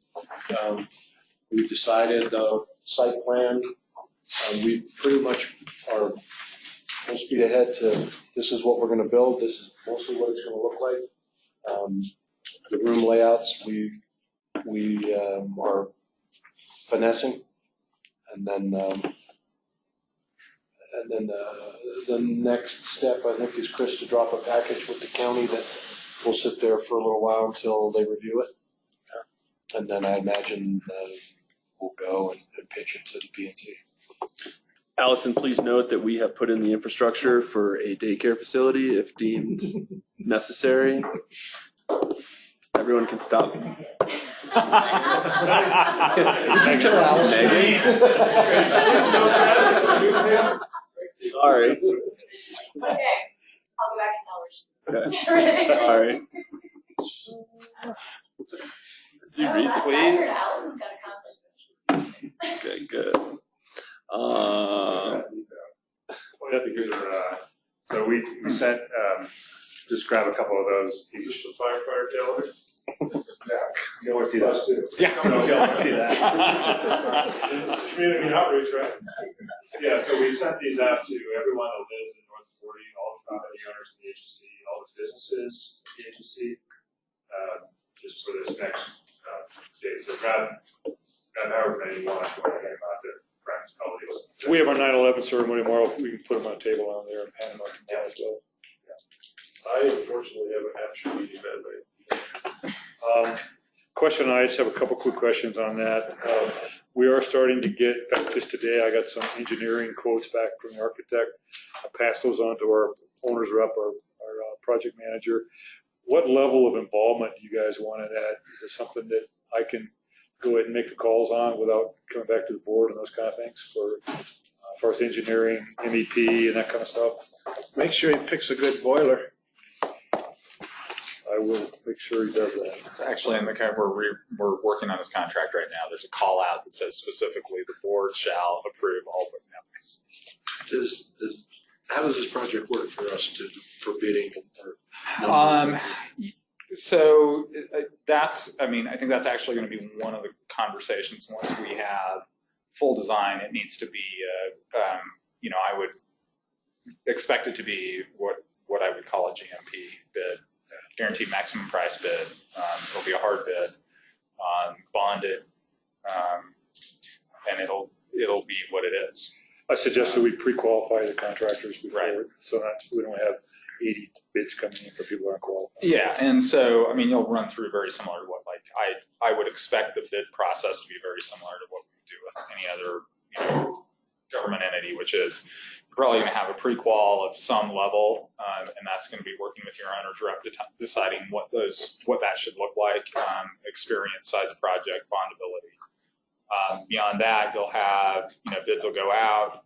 [SPEAKER 9] We've decided the site plan. We pretty much are full speed ahead to, this is what we're gonna build. This is mostly what it's gonna look like. The room layouts, we are finessing. And then the next step, I think, is Chris to drop a package with the county that will sit there for a little while until they review it. And then I imagine we'll go and pitch it to the P&T.
[SPEAKER 1] Allison, please note that we have put in the infrastructure for a daycare facility if deemed necessary. Everyone can stop. Sorry.
[SPEAKER 12] Okay, I'll go back and tell her she's.
[SPEAKER 1] Okay. Sorry. Do you read, please?
[SPEAKER 12] Allison's got a conflict.
[SPEAKER 1] Okay, good.
[SPEAKER 13] So we sent, just grab a couple of those.
[SPEAKER 10] Is this the firefighter calendar?
[SPEAKER 13] You don't want to see that?
[SPEAKER 7] Yeah.
[SPEAKER 13] No, you don't want to see that.
[SPEAKER 10] This is community outreach, right?
[SPEAKER 13] Yeah, so we sent these out to everyone that lives in North 40, all the property owners in the agency, all the businesses in the agency, just for this next date. So grab however many you want to go ahead about the friends, colleagues.
[SPEAKER 2] We have our 9/11 ceremony tomorrow. We can put them on a table on there and hand them out tomorrow as well.
[SPEAKER 10] I unfortunately have an action meeting that night.
[SPEAKER 2] Question, I just have a couple quick questions on that. We are starting to get, in fact, just today, I got some engineering quotes back from the architect. I passed those on to our owner's rep, our project manager. What level of involvement do you guys want in that? Is it something that I can go ahead and make the calls on without coming back to the board and those kind of things for as far as engineering, MEP and that kind of stuff?
[SPEAKER 5] Make sure he picks a good boiler.
[SPEAKER 2] I will make sure he does that.
[SPEAKER 7] It's actually in the kind we're working on this contract right now. There's a call out that says specifically the board shall approve all the amendments.
[SPEAKER 9] How does this project work for us for bidding?
[SPEAKER 7] So that's, I think that's actually going to be one of the conversations once we have full design. It needs to be, I would expect it to be what I would call a GMP bid, guaranteed maximum price bid. It'll be a hard bid, bonded, and it'll be what it is.
[SPEAKER 2] I suggested we pre-qualify the contractors before, so that we don't have 80 bids coming in for people who aren't qualified.
[SPEAKER 7] Yeah, and so, you'll run through very similar to what, I would expect the bid process to be very similar to what we do with any other, government entity, which is you're probably going to have a pre-qual of some level, and that's going to be working with your owner's rep, deciding what that should look like, experience, size of project, bondability. Beyond that, you'll have, bids will go out.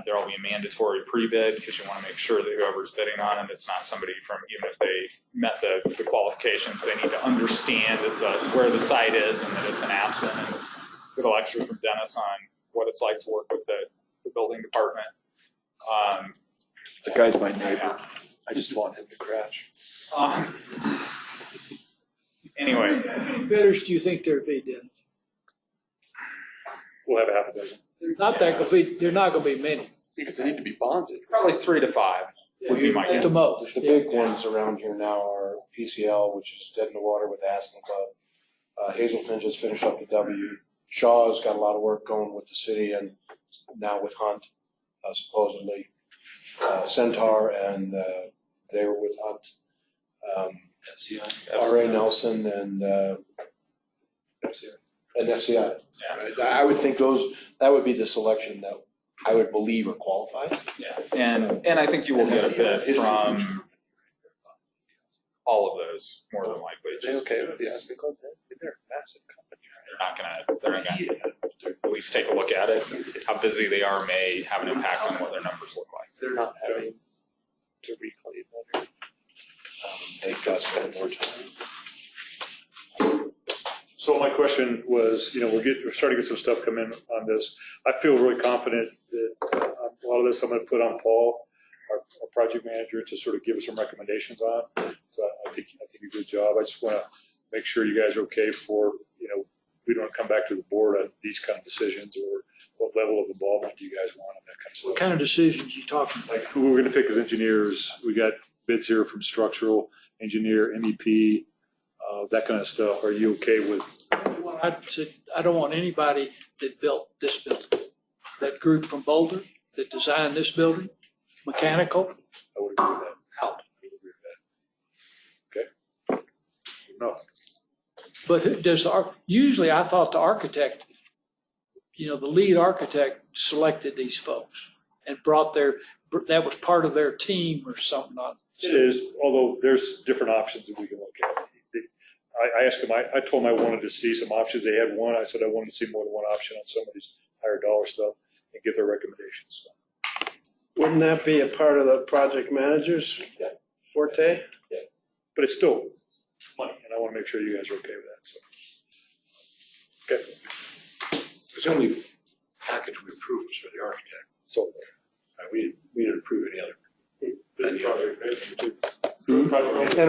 [SPEAKER 7] There will be a mandatory pre-bid because you want to make sure that whoever's bidding on it, it's not somebody from, even if they met the qualifications, they need to understand where the site is and that it's an Aspen, and get a lecture from Dennis on what it's like to work with the building department.
[SPEAKER 1] The guy's my neighbor. I just want him to crash.
[SPEAKER 7] Anyway.
[SPEAKER 4] How many bidders do you think there'd be, Dennis?
[SPEAKER 2] We'll have a half a dozen.
[SPEAKER 4] They're not going to be many.
[SPEAKER 1] Because they need to be bonded.
[SPEAKER 7] Probably 3 to 5 would be my
[SPEAKER 4] At
[SPEAKER 7] guess.
[SPEAKER 4] the most.
[SPEAKER 9] The big ones around here now are PCL, which is Dead in the Water with the Aspen Club. Hazelton just finished up the W. Shaw's got a lot of work going with the city and now with Hunt, supposedly. Centaur and they were with Hunt. R.A. Nelson and FCI.
[SPEAKER 7] Yeah.
[SPEAKER 9] I would think that would be the selection that I would believe are qualified.
[SPEAKER 7] Yeah, and I think you will get a bid from all of those, more than likely. Just
[SPEAKER 2] okay with the
[SPEAKER 7] because
[SPEAKER 2] Aspen Club? They're a massive company.
[SPEAKER 7] they're not gonna at least take a look at it. How busy they are may have an impact on what their numbers look like.
[SPEAKER 2] They're not having to reclaim that.
[SPEAKER 9] They've got spend more time.
[SPEAKER 2] So my question was, we're starting to get some stuff come in on this. I feel really confident that a lot of this I'm going to put on Paul, our project manager, to sort of give us some recommendations on. So I think a good job. I just want to make sure you guys are okay for, we don't come back to the board on these kind of decisions, or what level of involvement do you guys want on that kind of stuff.
[SPEAKER 4] What kind of decisions you talking about?
[SPEAKER 2] Like who we're going to pick as engineers. We got bids here from structural engineer, MEP, that kind of stuff. Are you okay with?
[SPEAKER 4] I don't want anybody that built this building. That group from Boulder that designed this building, mechanical,
[SPEAKER 2] I would agree with that.
[SPEAKER 4] out.
[SPEAKER 2] I would agree with that. Okay. No.
[SPEAKER 4] But usually I thought the architect, the lead architect selected these folks and that was part of their team or something.
[SPEAKER 2] It is, although there's different options that we can look at. I asked him, I told him I wanted to see some options. They had one. I said I wanted to see more than one option on some of these higher dollar stuff and get their recommendations.
[SPEAKER 5] Wouldn't that be a part of the project manager's forte?
[SPEAKER 2] Yeah. But it's still money, and I want to make sure you guys are okay with that. So, okay.
[SPEAKER 9] It's the only package we approved was for the architect.
[SPEAKER 2] So
[SPEAKER 9] we didn't approve any other.
[SPEAKER 2] And
[SPEAKER 9] a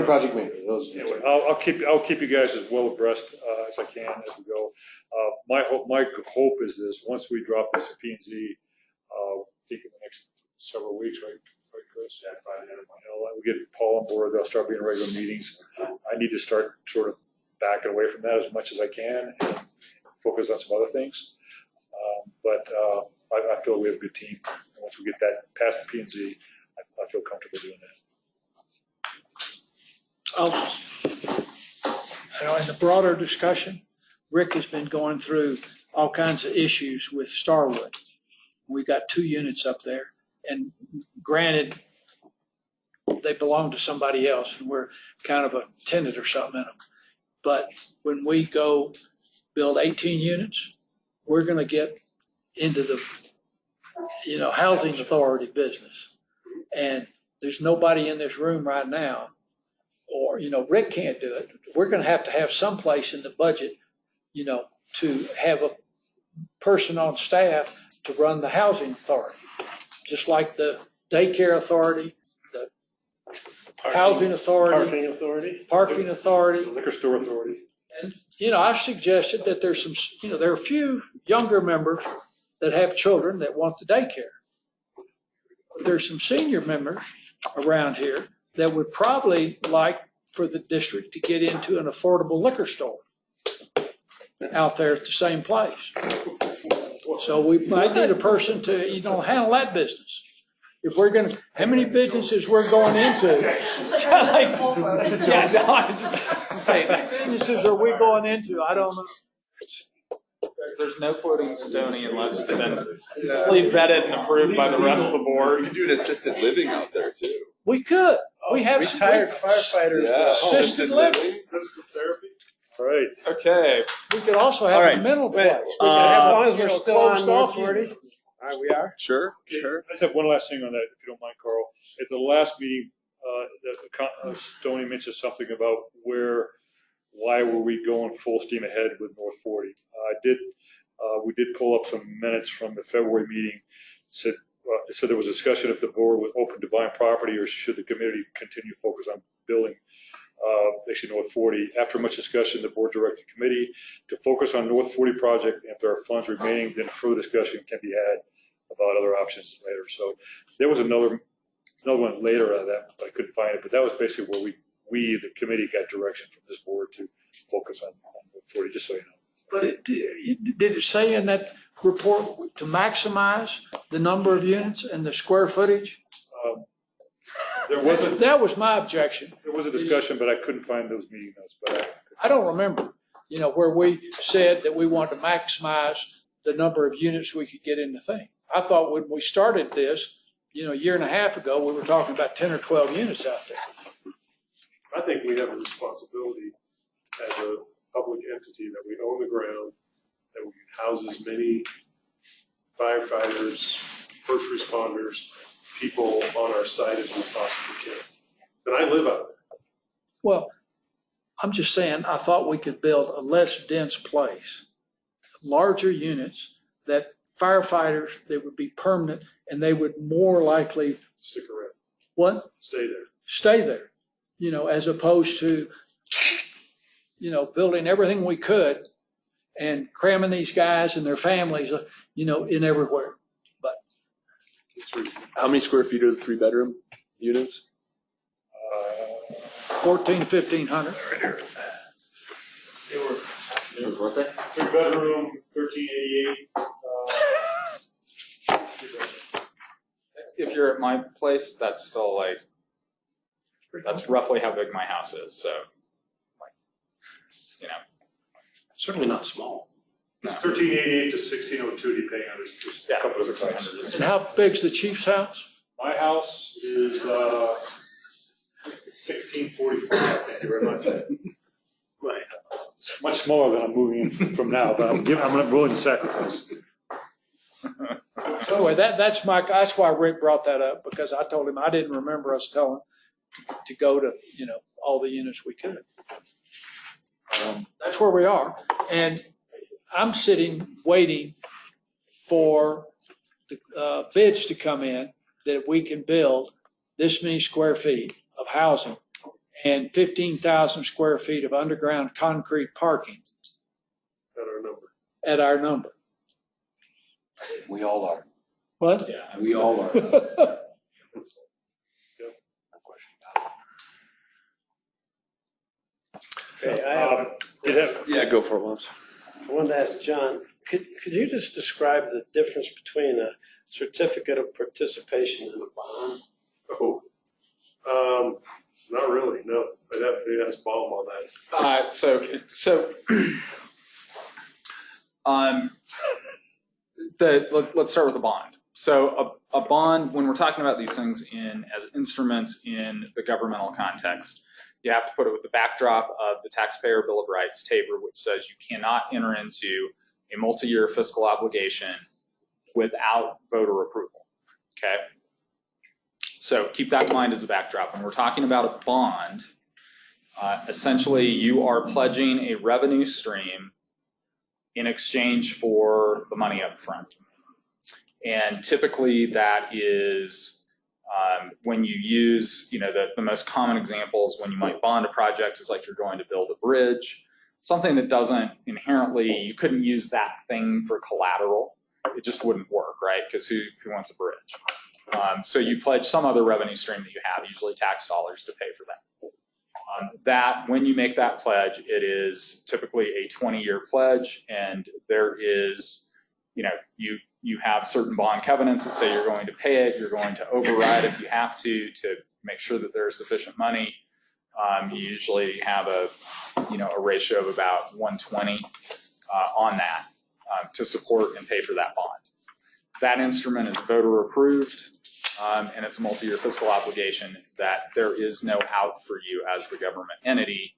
[SPEAKER 9] project manager. Those.
[SPEAKER 2] Anyway, I'll keep you guys as well abreast as I can as we go. My hope is this: once we drop this at P&Z, I think in the next several weeks, right, Chris? Yeah, we get Paul on board. They'll start being regular meetings. I need to start sort of backing away from that as much as I can and focus on some other things. But I feel we have a good team. And once we get that past the P&Z, I feel comfortable doing that.
[SPEAKER 4] In the broader discussion, Rick has been going through all kinds of issues with Starwood. We've got 2 units up there, and granted, they belong to somebody else, and we're kind of a tenant or something in them. But when we go build 18 units, we're going to get into the, housing authority business. And there's nobody in this room right now, or, Rick can't do it. We're going to have some place in the budget, to have a person on staff to run the housing authority, just like the daycare authority, the housing authority, parking authority,
[SPEAKER 2] The liquor store authority.
[SPEAKER 4] And, I suggested that there's some, there are a few younger members that have children that want the daycare. There's some senior members around here that would probably like for the district to get into an affordable liquor store out there at the same place. So we might need a person to, handle that business. If we're going to, how many businesses we're going into? I was just saying, how many businesses are we going into? I don't know.
[SPEAKER 7] There's no quoting Stoney unless it's been fully vetted and approved by the rest of the board.
[SPEAKER 11] We could do an assisted living out there too.
[SPEAKER 4] We could. We have
[SPEAKER 5] retired firefighters.
[SPEAKER 4] Assisted living.
[SPEAKER 10] Physical therapy.
[SPEAKER 2] All right.
[SPEAKER 7] Okay.
[SPEAKER 4] We could also have a mental place. We could
[SPEAKER 5] As
[SPEAKER 4] have
[SPEAKER 5] long as we're still on
[SPEAKER 4] closed
[SPEAKER 5] North
[SPEAKER 4] off
[SPEAKER 5] 40.
[SPEAKER 4] unit.
[SPEAKER 5] All right, we are.
[SPEAKER 11] Sure.
[SPEAKER 2] I just have one last thing on that, if you don't mind, Carl. At the last meeting, Stoney mentioned something about why were we going full steam ahead with North 40? We did pull up some minutes from the February meeting. It said there was a discussion if the board was open to buying property or should the community continue to focus on building actually North 40. After much discussion, the board directed the committee to focus on North 40 project. And if there are funds remaining, then further discussion can be had about other options later. So there was another one later out of that, but I couldn't find it. But that was basically where we the committee, got direction from this board to focus on North 40, just so you know. So,
[SPEAKER 4] But did it say in that report to maximize the number of units and the square footage? That was my objection.
[SPEAKER 2] There was a discussion, but I couldn't find those meeting notes, but
[SPEAKER 4] I don't remember, where we said that we wanted to maximize the number of units we could get in the thing. I thought when we started this, a year and a half ago, we were talking about 10 or 12 units out there.
[SPEAKER 10] I think we have a responsibility as a public entity that we own the ground, that we house as many firefighters, first responders, people on our site as we possibly can. And I live out there.
[SPEAKER 4] Well, I'm just saying, I thought we could build a less dense place, larger units that firefighters, they would be permanent and they would more likely.
[SPEAKER 10] Stick around.
[SPEAKER 4] What?
[SPEAKER 10] Stay there.
[SPEAKER 4] Stay there, as opposed to, building everything we could and cramming these guys and their families, in everywhere. But
[SPEAKER 1] how many square feet are the 3-bedroom units?
[SPEAKER 4] 1,400 to 1,500.
[SPEAKER 10] They were
[SPEAKER 6] Birthday?
[SPEAKER 10] 3-bedroom, 1388.
[SPEAKER 7] If you're at my place, that's still like, that's roughly how big my house is, so,
[SPEAKER 5] Certainly not small.
[SPEAKER 10] It's 1388 to 1602, depending on there's a couple of sites.
[SPEAKER 7] 1600.
[SPEAKER 4] And how big's the chief's house?
[SPEAKER 10] My house is 1645. Thank you very much.
[SPEAKER 5] Right.
[SPEAKER 2] much smaller than I'm moving in from now, but I'm willing to sacrifice.
[SPEAKER 4] So anyway, that's why Rick brought that up, because I told him I didn't remember us telling to go to, all the units we could. That's where we are. And I'm sitting waiting for the bids to come in that we can build this many square feet of housing and 15,000 square feet of underground concrete parking at our number.
[SPEAKER 9] We all are.
[SPEAKER 4] What?
[SPEAKER 7] Yeah.
[SPEAKER 9] We all are.
[SPEAKER 5] Okay, I
[SPEAKER 1] Go for it, Lance.
[SPEAKER 5] wanted to ask John, could you just describe the difference between a certificate of participation and a bond?
[SPEAKER 10] Oh, not really, no. I'd have to ask Bob on that.
[SPEAKER 7] Let's start with a bond. So a bond, when we're talking about these things as instruments in the governmental context, you have to put it with the backdrop of the Taxpayer Bill of Rights, TABOR, which says you cannot enter into a multi-year fiscal obligation without voter approval. Okay? So keep that in mind as a backdrop. When we're talking about a bond, essentially you are pledging a revenue stream in exchange for the money up front. And typically that is when you use, the most common examples when you might bond a project is like you're going to build a bridge, something that doesn't inherently, you couldn't use that thing for collateral. It just wouldn't work, right? Because who wants a bridge? So you pledge some other revenue stream that you have, usually tax dollars, to pay for that. When you make that pledge, it is typically a 20-year pledge, and there is, you have certain bond covenants that say you're going to pay it, you're going to override if you have to make sure that there's sufficient money. You usually have a ratio of about 120 on that to support and pay for that bond. That instrument is voter approved, and it's a multi-year fiscal obligation that there is no out for you as the government entity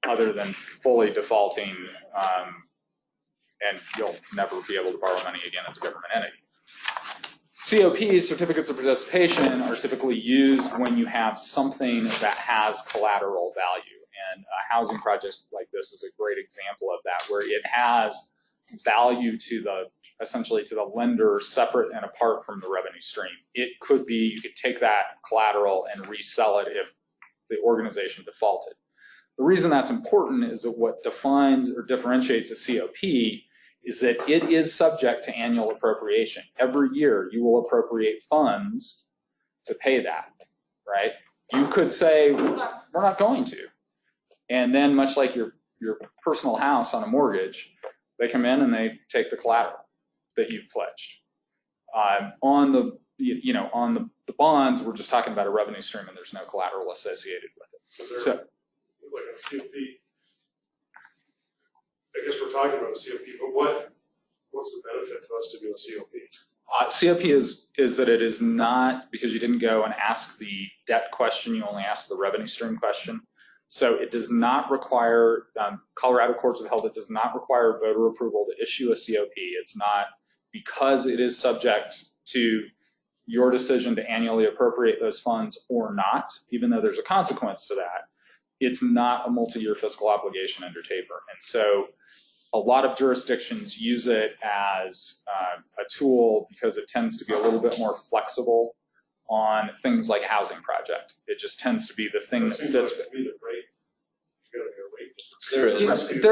[SPEAKER 7] other than fully defaulting, and you'll never be able to borrow money again as a government entity. COPs, certificates of participation, are typically used when you have something that has collateral value. And a housing project like this is a great example of that, where it has value essentially to the lender separate and apart from the revenue stream. It could be, you could take that collateral and resell it if the organization defaulted. The reason that's important is that what defines or differentiates a COP is that it is subject to annual appropriation. Every year you will appropriate funds to pay that, right? You could say, we're not going to. And then much like your personal house on a mortgage, They come in and they take the collateral that you've pledged. On the, on the bonds, we're just talking about a revenue stream and there's no collateral associated with it. So,
[SPEAKER 10] like a COP, I guess we're talking about a COP, but what's the benefit to us to do a COP?
[SPEAKER 7] COP is that it is not, because you didn't go and ask the debt question, you only asked the revenue stream question. So it does not require, Colorado courts have held it does not require voter approval to issue a COP. It's not, because it is subject to your decision to annually appropriate those funds or not, even though there's a consequence to that, it's not a multi-year fiscal obligation under TAPR. And so a lot of jurisdictions use it as a tool because it tends to be a little bit more flexible on things like a housing project. It just tends to be the thing that's. There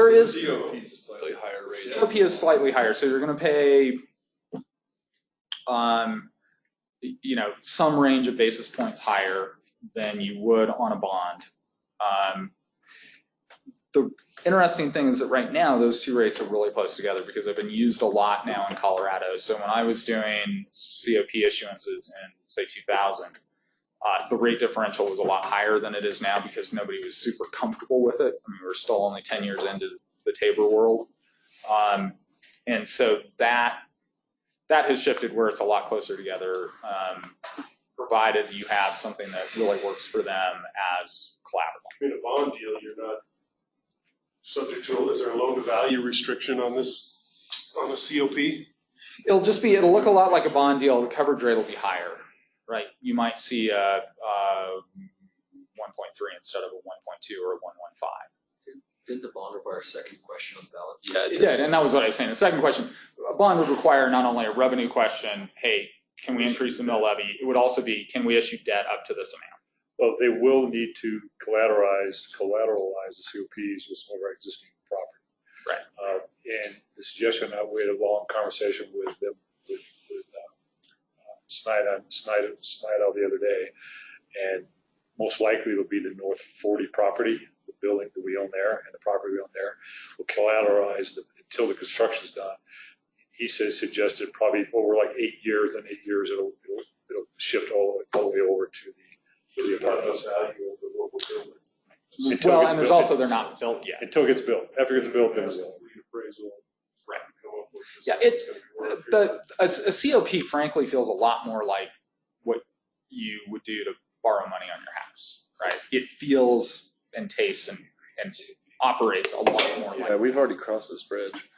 [SPEAKER 7] is.
[SPEAKER 11] COP is a slightly higher rate.
[SPEAKER 7] COP is slightly higher, so you're going to pay, some range of basis points higher than you would on a bond. The interesting thing is that right now those two rates are really close together because they've been used a lot now in Colorado. So when I was doing COP issuances in, say, 2000, the rate differential was a lot higher than it is now because nobody was super comfortable with it. I mean, we're still only 10 years into the TAPR world. And so that has shifted where it's a lot closer together, provided you have something that really works for them as collateral.
[SPEAKER 10] In a bond deal, you're not subject to, is there a loan to value restriction on this, on the COP?
[SPEAKER 7] It'll look a lot like a bond deal. The coverage rate will be higher, right? You might see a 1.3 instead of a 1.2 or a 1.15.
[SPEAKER 6] Didn't the bond require a second question on the ballot?
[SPEAKER 7] Yeah, it did, and that was what I was saying. The second question, a bond would require not only a revenue question, hey, can we increase the mill levy? It would also be, can we issue debt up to this amount?
[SPEAKER 2] Well, they will need to collateralize the COPs with some of our existing property.
[SPEAKER 7] Right.
[SPEAKER 2] And the suggestion, we had a long conversation with them, with Snyder the other day, and most likely it'll be the North 40 property, the building that we own there, and the property we own there. We'll collateralize until the construction's done. He suggested probably over like 8 years, and 8 years it'll shift all the way over to the apartment value of what we're building.
[SPEAKER 7] Well, and there's also they're not built yet.
[SPEAKER 2] Until it gets built. After it gets built, then it's built.
[SPEAKER 7] Right. Yeah, a COP frankly feels a lot more like what you would do to borrow money on your house, right? It feels and tastes and operates a lot more like.
[SPEAKER 11] Yeah, we've already crossed this bridge.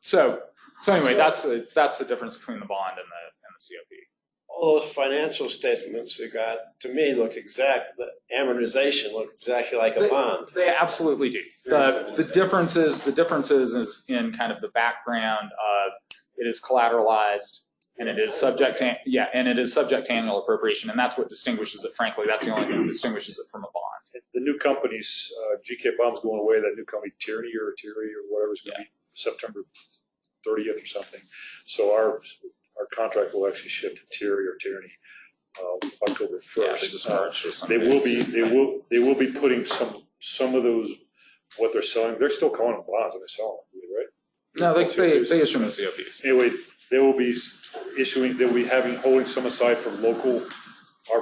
[SPEAKER 7] So anyway, that's the difference between the bond and the COP.
[SPEAKER 5] All those financial statements we got, to me, the amortization looked exactly like a bond.
[SPEAKER 7] They absolutely do. The differences is in kind of the background of it is collateralized and it is subject to annual appropriation, and that's what distinguishes it. Frankly, that's the only thing that distinguishes it from a bond.
[SPEAKER 2] The new companies, GK Bomb's going away. That new company, Tierney or whatever is going to be September 30th or something. So our contract will actually shift to Tierney October 1st.
[SPEAKER 7] Yeah, they just merged with some.
[SPEAKER 2] They will be putting some of those what they're selling. They're still calling them bonds when they sell them, right?
[SPEAKER 7] No, they issue them as COPs.
[SPEAKER 2] Anyway, they will be issuing. They'll be holding some aside for our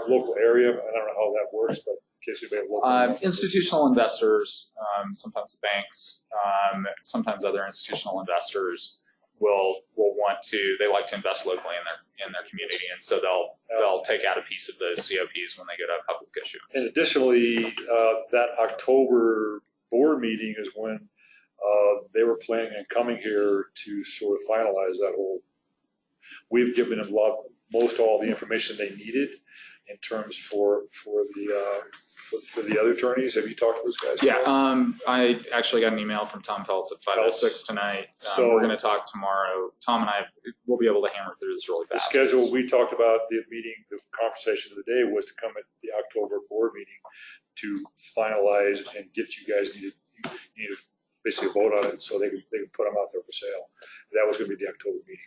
[SPEAKER 2] local area. I don't know how that works, but in case anybody have local
[SPEAKER 7] institutional investors, sometimes the banks, sometimes other institutional investors will want to. They like to invest locally in their community, and so they'll take out a piece of those COPs when they go to a public issuance.
[SPEAKER 2] And additionally, that October board meeting is when they were planning on coming here to sort of finalize that whole. We've given them most all the information they needed in terms for the other attorneys. Have you talked to those guys?
[SPEAKER 7] Yeah, I actually got an email from Tom Peltz at 5:06 tonight.
[SPEAKER 2] So
[SPEAKER 7] we're going to talk tomorrow. Tom and I will be able to hammer through this really fast.
[SPEAKER 2] The schedule we talked about, the meeting, the conversation of the day was to come at the October board meeting to finalize and get you guys needed basically vote on it so they can put them out there for sale. That was going to be the October meeting.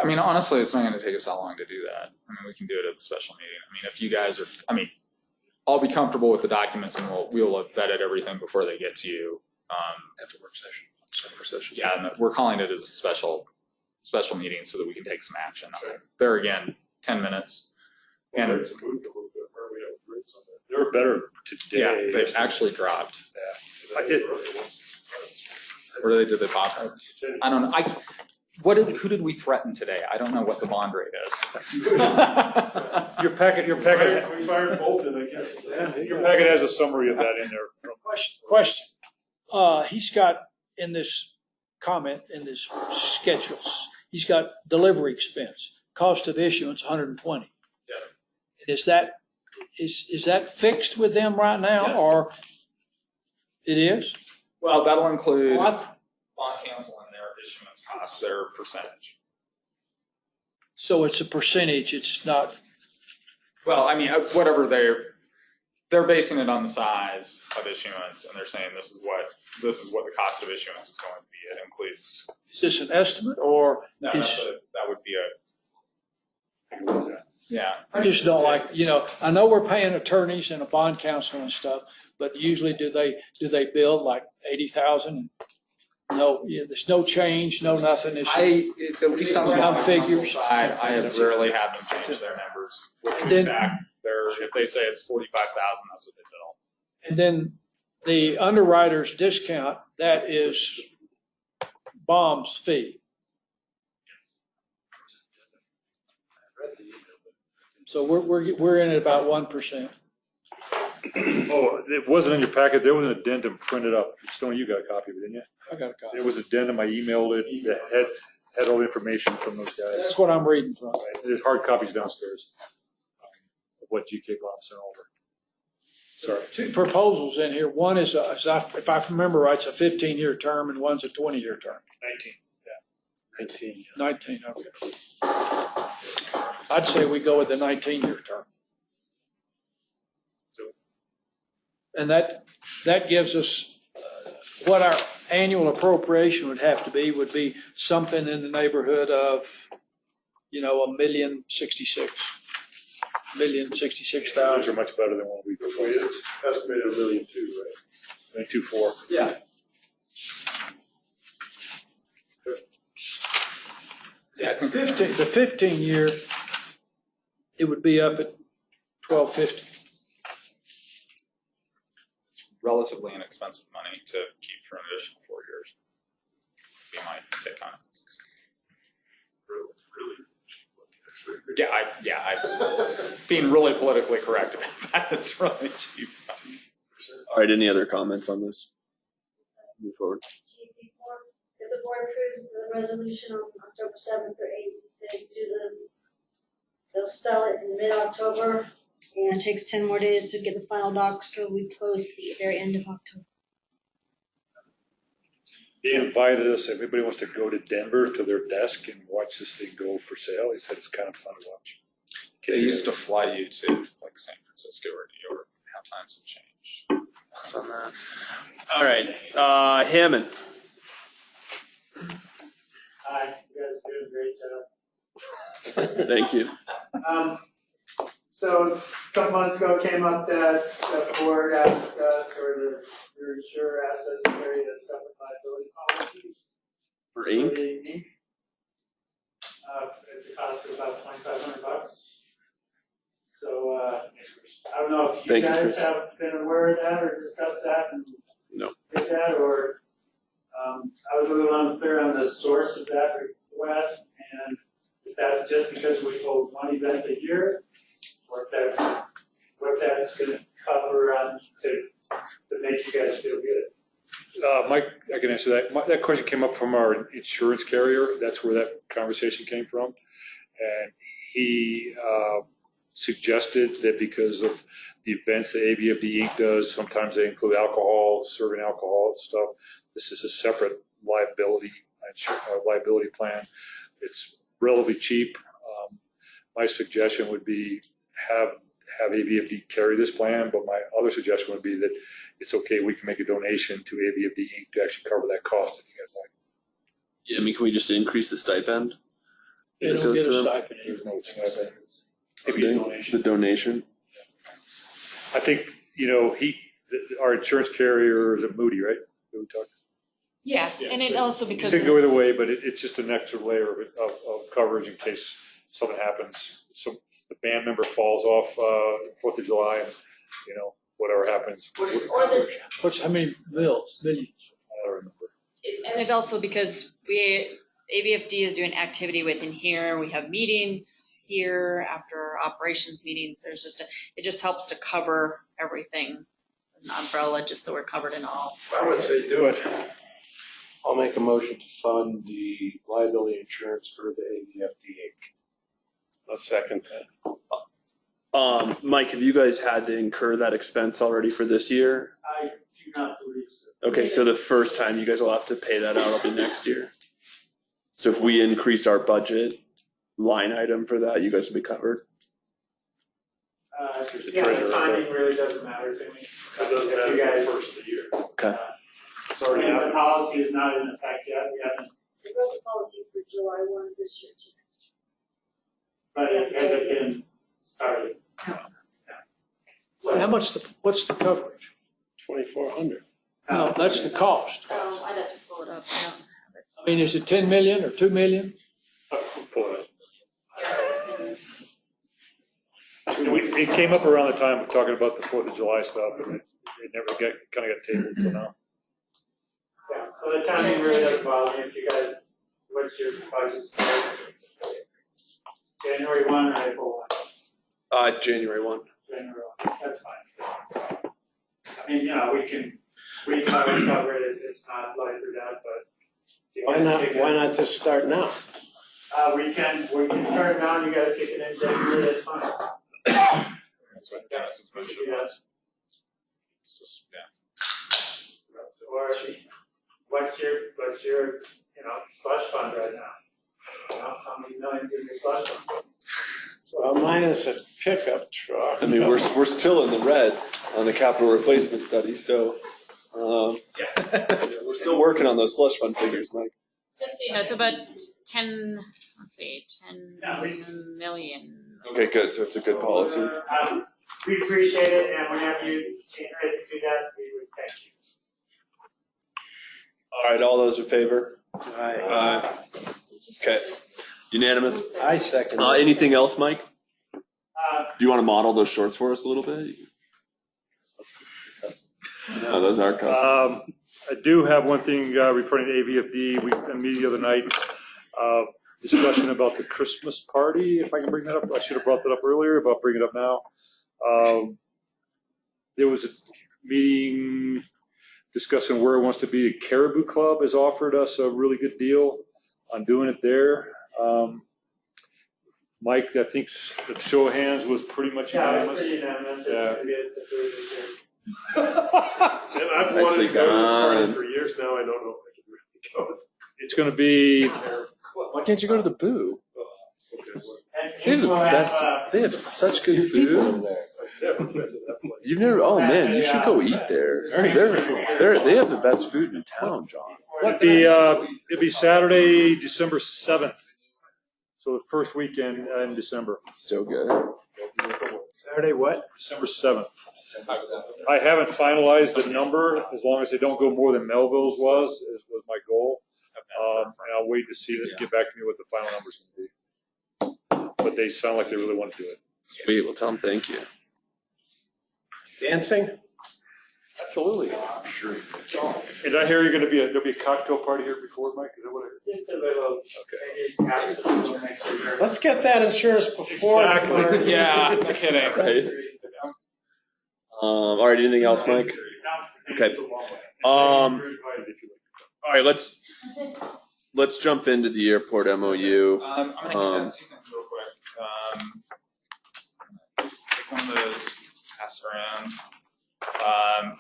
[SPEAKER 7] I mean, honestly, it's not going to take us that long to do that. I mean, we can do it at the special meeting. I mean, if you guys are, I'll be comfortable with the documents and we'll have vetted everything before they get to you.
[SPEAKER 9] After work session.
[SPEAKER 1] Executive session.
[SPEAKER 7] Yeah, and we're calling it as a special meeting so that we can take some action. There again, 10 minutes. And
[SPEAKER 10] It's moved a little bit, where we have rates on that.
[SPEAKER 2] They were better
[SPEAKER 7] yeah,
[SPEAKER 2] today.
[SPEAKER 7] they've actually dropped.
[SPEAKER 2] Yeah. I did.
[SPEAKER 7] Or they did the bond. I don't know. Who did we threaten today? I don't know what the bond rate is.
[SPEAKER 2] Your packet.
[SPEAKER 10] We fired Bolton, I guess.
[SPEAKER 2] Your packet has a summary of that in there.
[SPEAKER 4] Question. He's got in this comment, in this schedules, he's got delivery expense, cost of issuance, 120.
[SPEAKER 7] Yeah.
[SPEAKER 4] Is that fixed with them right now,
[SPEAKER 7] Yes.
[SPEAKER 4] or it is?
[SPEAKER 7] Well, that'll include
[SPEAKER 4] Well,
[SPEAKER 7] bond counsel and their issuance costs, their percentage.
[SPEAKER 4] So it's a percentage, it's not,
[SPEAKER 7] Well, I mean, whatever they're basing it on the size of issuance, and they're saying this is what the cost of issuance is going to be. It includes.
[SPEAKER 4] is this an estimate, or
[SPEAKER 7] No,
[SPEAKER 4] is?
[SPEAKER 7] that would be a. Yeah.
[SPEAKER 4] I just don't like, I know we're paying attorneys and a bond counsel and stuff, but usually do they bill like 80,000? No, there's no change, no nothing. It's just
[SPEAKER 7] At least on the
[SPEAKER 4] round
[SPEAKER 7] bond
[SPEAKER 4] figures.
[SPEAKER 7] counsel side, I have rarely had them change their numbers. In fact, if they say it's 45,000, that's what they bill.
[SPEAKER 4] And then the underwriter's discount, that is BOM's fee. So we're in at about 1%.
[SPEAKER 2] Oh, it wasn't in your packet. There was an addendum printed up. Stone, you got a copy of it, didn't you?
[SPEAKER 4] I got a copy.
[SPEAKER 2] There was an addendum. I emailed it. That had all the information from those guys.
[SPEAKER 4] That's what I'm reading from.
[SPEAKER 2] There's hard copies downstairs of what GK Bob sent over. Sorry.
[SPEAKER 4] Two proposals in here. One is, if I remember right, it's a 15-year term, and one's a 20-year term.
[SPEAKER 2] 19.
[SPEAKER 4] 19, okay. I'd say we go with the 19-year term. And that gives us, what our annual appropriation would have to be, would be something in the neighborhood of, $1,066,000.
[SPEAKER 2] Those are much better than what we proposed.
[SPEAKER 10] Estimated $1.2 million, right?
[SPEAKER 2] 2.4.
[SPEAKER 4] Yeah. Yeah, the 15-year, it would be up at $1,250.
[SPEAKER 7] It's relatively inexpensive money to keep for an additional 4 years. Be my take on it. I'm being really politically correct about that. It's really cheap.
[SPEAKER 1] All right, any other comments on this? Move forward.
[SPEAKER 8] If the board approves the resolution on October 7th or 8th, they'll sell it in mid-October, and it takes 10 more days to get the final docs, so we close at the very end of October.
[SPEAKER 2] He invited us, if anybody wants to go to Denver to their desk and watch this thing go for sale. He said it's kind of fun to watch.
[SPEAKER 7] They used to fly you to like San Francisco or New York. How times have changed.
[SPEAKER 1] That's on that. All right, Hammond.
[SPEAKER 14] Hi, you guys are doing a great job.
[SPEAKER 1] Thank you.
[SPEAKER 14] So a couple months ago, came up that the board asked us, or your insurer asked us to carry the separate liability policies.
[SPEAKER 1] For
[SPEAKER 14] For
[SPEAKER 1] Inc.
[SPEAKER 14] the Inc. At the cost of about $2,500. So, I don't know if you
[SPEAKER 1] Thank you,
[SPEAKER 14] guys
[SPEAKER 1] Chris.
[SPEAKER 14] have been aware of that or discussed that and
[SPEAKER 1] No.
[SPEAKER 14] did that, or, I was a little unclear on the source of that request, and if that's just because we hold one event a year, or if that's what that's gonna cover on to make you guys feel good.
[SPEAKER 2] Mike, I can answer that. That question came up from our insurance carrier. That's where that conversation came from. And he suggested that because of the events that AVFD Inc. does, sometimes they include alcohol, serving alcohol and stuff. This is a separate liability plan. It's relatively cheap. My suggestion would be have AVFD carry this plan, but my other suggestion would be that it's okay, we can make a donation to AVFD Inc. to actually cover that cost if you guys like.
[SPEAKER 1] Yeah, I mean, can we just increase the stipend?
[SPEAKER 4] They
[SPEAKER 1] It
[SPEAKER 4] don't
[SPEAKER 1] goes
[SPEAKER 4] get
[SPEAKER 1] to
[SPEAKER 4] a
[SPEAKER 1] them?
[SPEAKER 4] stipend.
[SPEAKER 2] There's no stipend. Maybe a donation.
[SPEAKER 1] The donation.
[SPEAKER 2] I think, our insurance carrier is at Moody, right? Who we talked
[SPEAKER 3] Yeah, and it also
[SPEAKER 2] It
[SPEAKER 3] because.
[SPEAKER 2] could go either way, but it's just an extra layer of coverage in case something happens. So the band member falls off 4th of July, and, whatever happens.
[SPEAKER 3] Or the,
[SPEAKER 4] How many millions?
[SPEAKER 2] I don't remember.
[SPEAKER 3] and it also because AVFD is doing activity within here. We have meetings here after our operations meetings. It just helps to cover everything as an umbrella, just so we're covered in all.
[SPEAKER 5] I would say do it.
[SPEAKER 9] I'll make a motion to fund the liability insurance for the AVFD.
[SPEAKER 5] A second.
[SPEAKER 1] Mike, have you guys had to incur that expense already for this year?
[SPEAKER 14] I do not believe so.
[SPEAKER 1] Okay, so the first time you guys will have to pay that out will be next year. So if we increase our budget line item for that, you guys will be covered.
[SPEAKER 14] Yeah, the timing really doesn't matter to me.
[SPEAKER 10] It doesn't matter
[SPEAKER 14] You guys-
[SPEAKER 10] the first of the year.
[SPEAKER 1] Okay.
[SPEAKER 10] It's already
[SPEAKER 14] And the
[SPEAKER 10] happened.
[SPEAKER 14] policy is not in effect yet. We haven't,
[SPEAKER 8] They wrote the policy for July 1 this year too.
[SPEAKER 14] but it hasn't been started.
[SPEAKER 4] Well, how much, what's the coverage?
[SPEAKER 5] 2,400.
[SPEAKER 4] No, that's the cost.
[SPEAKER 3] I'd have to pull it up. I don't have it.
[SPEAKER 4] I mean, is it 10 million or 2 million?
[SPEAKER 2] Pull it up. It came up around the time of talking about the 4th of July stuff, and it never kind of got tabled until now.
[SPEAKER 14] Yeah, so the timing really doesn't bother me. If you guys, what's your budget start? January 1 or April 1?
[SPEAKER 1] January 1.
[SPEAKER 14] January 1, that's fine. I mean, we can always cover it if it's not life or death, but. you
[SPEAKER 5] Why
[SPEAKER 14] guys
[SPEAKER 5] not,
[SPEAKER 14] kick it-
[SPEAKER 5] why not just start now?
[SPEAKER 14] We can start now, you guys kick it in January, that's fine.
[SPEAKER 11] That's what Dennis has mentioned.
[SPEAKER 14] Yes.
[SPEAKER 11] It's just, yeah.
[SPEAKER 14] Or what's your slush fund right now? How many millions in your slush fund?
[SPEAKER 5] Well, mine is a pickup truck.
[SPEAKER 11] I mean, we're still in the red on the capital replacement study, so we're still working on those slush fund figures, Mike.
[SPEAKER 3] Just so you know, it's about 10 million.
[SPEAKER 11] Okay, good. So it's a good policy.
[SPEAKER 14] We appreciate it, and whenever you see fit to do that, we would thank you.
[SPEAKER 1] All right, all those in favor? Aye. Okay, unanimous.
[SPEAKER 5] I second.
[SPEAKER 1] Anything else, Mike? Do you want to model those shorts for us a little bit? No, those are custom.
[SPEAKER 2] I do have one thing reporting to AVFD. We had a meeting the other night, discussion about the Christmas party, if I can bring that up. I should have brought that up earlier, but I'll bring it up now. There was a meeting discussing where it wants to be. The Caribou Club has offered us a really good deal on doing it there. Mike, I think the show of hands was pretty much
[SPEAKER 14] Yeah, it's
[SPEAKER 2] unanimous.
[SPEAKER 14] pretty unanimous. It's
[SPEAKER 2] Yeah.
[SPEAKER 14] gonna be at the food this year.
[SPEAKER 10] And I've
[SPEAKER 1] Nicely
[SPEAKER 10] wanted to go to this party
[SPEAKER 1] done.
[SPEAKER 10] for years now. I don't know if I can really go.
[SPEAKER 2] It's going to be,
[SPEAKER 11] Why can't you go to the Boo?
[SPEAKER 10] Okay, well,
[SPEAKER 14] And
[SPEAKER 11] They have the
[SPEAKER 14] we'll have,
[SPEAKER 11] best. They have such good
[SPEAKER 9] People
[SPEAKER 11] food.
[SPEAKER 9] in there.
[SPEAKER 10] I've never been to that place.
[SPEAKER 11] You've never. Oh man, you should go eat there. They have the best food in town, John.
[SPEAKER 2] it'd be Saturday, December 7th. So the first weekend in December,
[SPEAKER 11] So good.
[SPEAKER 5] Saturday what?
[SPEAKER 2] December 7th. I haven't finalized the number, as long as they don't go more than Melville's was my goal. And I'll wait to see, get back to me what the final number's gonna be. But they sound like they really want to do it.
[SPEAKER 11] Sweet. Well, tell them thank you.
[SPEAKER 5] Dancing?
[SPEAKER 11] Absolutely.
[SPEAKER 2] And I hear there'll be a cocktail party here before, Mike, is that what I heard?
[SPEAKER 14] just a little, maybe absolutely make sure.
[SPEAKER 5] Let's get that insurance before. the
[SPEAKER 2] Exactly.
[SPEAKER 5] party.
[SPEAKER 7] Yeah, no kidding.
[SPEAKER 1] Right. All right, anything else, Mike? Okay. All right, let's jump into the airport MOU.
[SPEAKER 7] I'm gonna get two things real quick. Take one of those, pass around.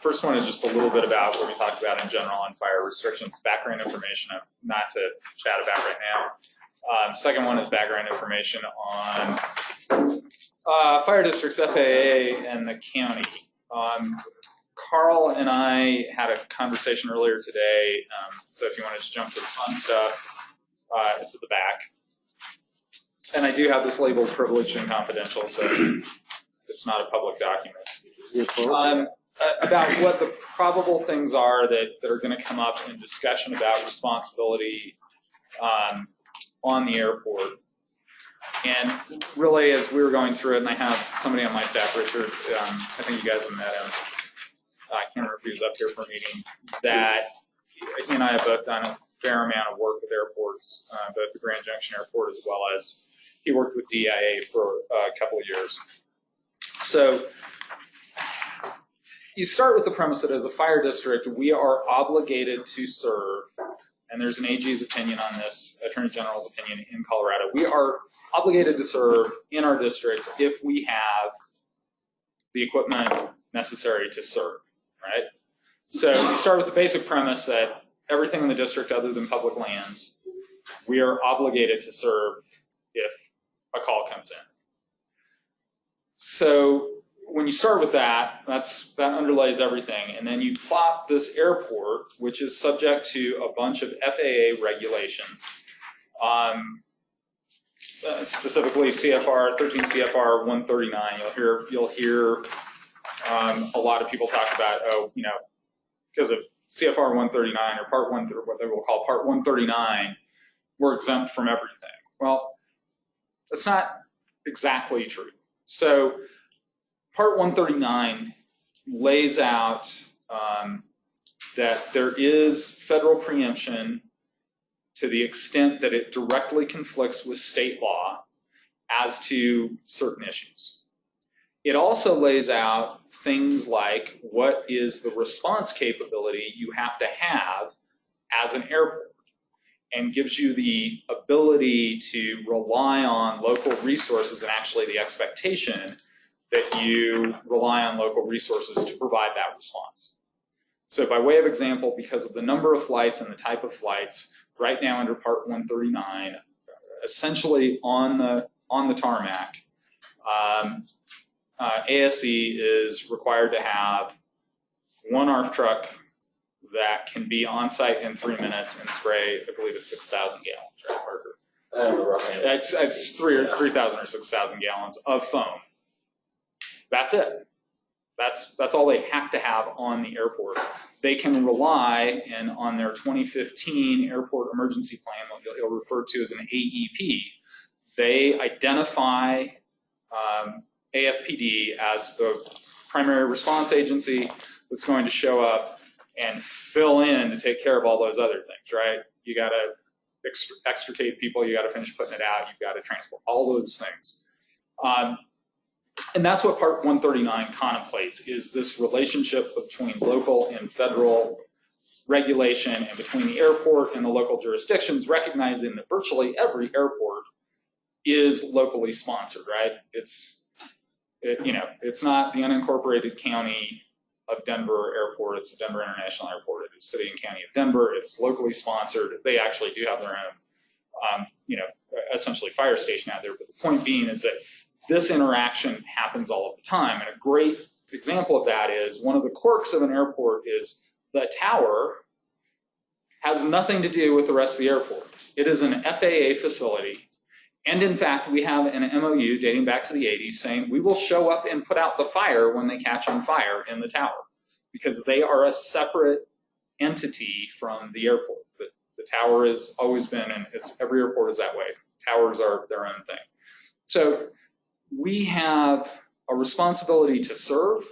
[SPEAKER 7] First one is just a little bit about what we talked about in general on fire restrictions, background information, not to chat about right now. Second one is background information on fire districts, FAA, and the county. Carl and I had a conversation earlier today, so if you want to just jump to the fun stuff, it's at the back. And I do have this labeled privileged and confidential, so it's not a public document. about what the probable things are that are going to come up in discussion about responsibility on the airport. And really, as we were going through it, and I have somebody on my staff, Richard, I think you guys have met him. I can't remember if he was up here for a meeting, that he and I have both done a fair amount of work with airports, both the Grand Junction Airport as well as he worked with DIA for a couple of years. So you start with the premise that as a fire district, we are obligated to serve, and there's an AG's opinion on this, Attorney General's opinion in Colorado. We are obligated to serve in our district if we have the equipment necessary to serve, right? So you start with the basic premise that everything in the district other than public lands, we are obligated to serve if a call comes in. So when you start with that, that underlies everything. And then you plot this airport, which is subject to a bunch of FAA regulations, specifically CFR 13 CFR 139. You'll hear a lot of people talk about, because of CFR 139 or Part 1, or what they will call Part 139, we're exempt from everything. Well, that's not exactly true. So Part 139 lays out that there is federal preemption to the extent that it directly conflicts with state law as to certain issues. It also lays out things like what is the response capability you have to have as an airport, and gives you the ability to rely on local resources and actually the expectation that you rely on local resources to provide that response. So by way of example, because of the number of flights and the type of flights, right now under Part 139, essentially on the tarmac, ASE is required to have one ARF truck that can be on site in 3 minutes and spray, I believe it's 6,000 gallons, right, Parker?
[SPEAKER 6] I don't know roughly.
[SPEAKER 7] It's 3,000 or 6,000 gallons of foam. That's it. That's all they have to have on the airport. They can rely, and on their 2015 airport emergency plan, what you'll refer to as an AEP, they identify AFPD as the primary response agency that's going to show up and fill in to take care of all those other things, right? You got to extricate people, you got to finish putting it out, you've got to transport, all those things. And that's what Part 139 contemplates, is this relationship between local and federal regulation and between the airport and the local jurisdictions, recognizing that virtually every airport is locally sponsored, right? It's not the unincorporated county of Denver Airport, it's the Denver International Airport, it is City and County of Denver, it's locally sponsored. They actually do have their own, essentially fire station out there. But the point being is that this interaction happens all of the time. And a great example of that is one of the quirks of an airport is the tower has nothing to do with the rest of the airport. It is an FAA facility. And in fact, we have an MOU dating back to the 80s saying we will show up and put out the fire when they catch on fire in the tower, because they are a separate entity from the airport. The tower has always been, and every airport is that way. Towers are their own thing. So we have a responsibility to serve.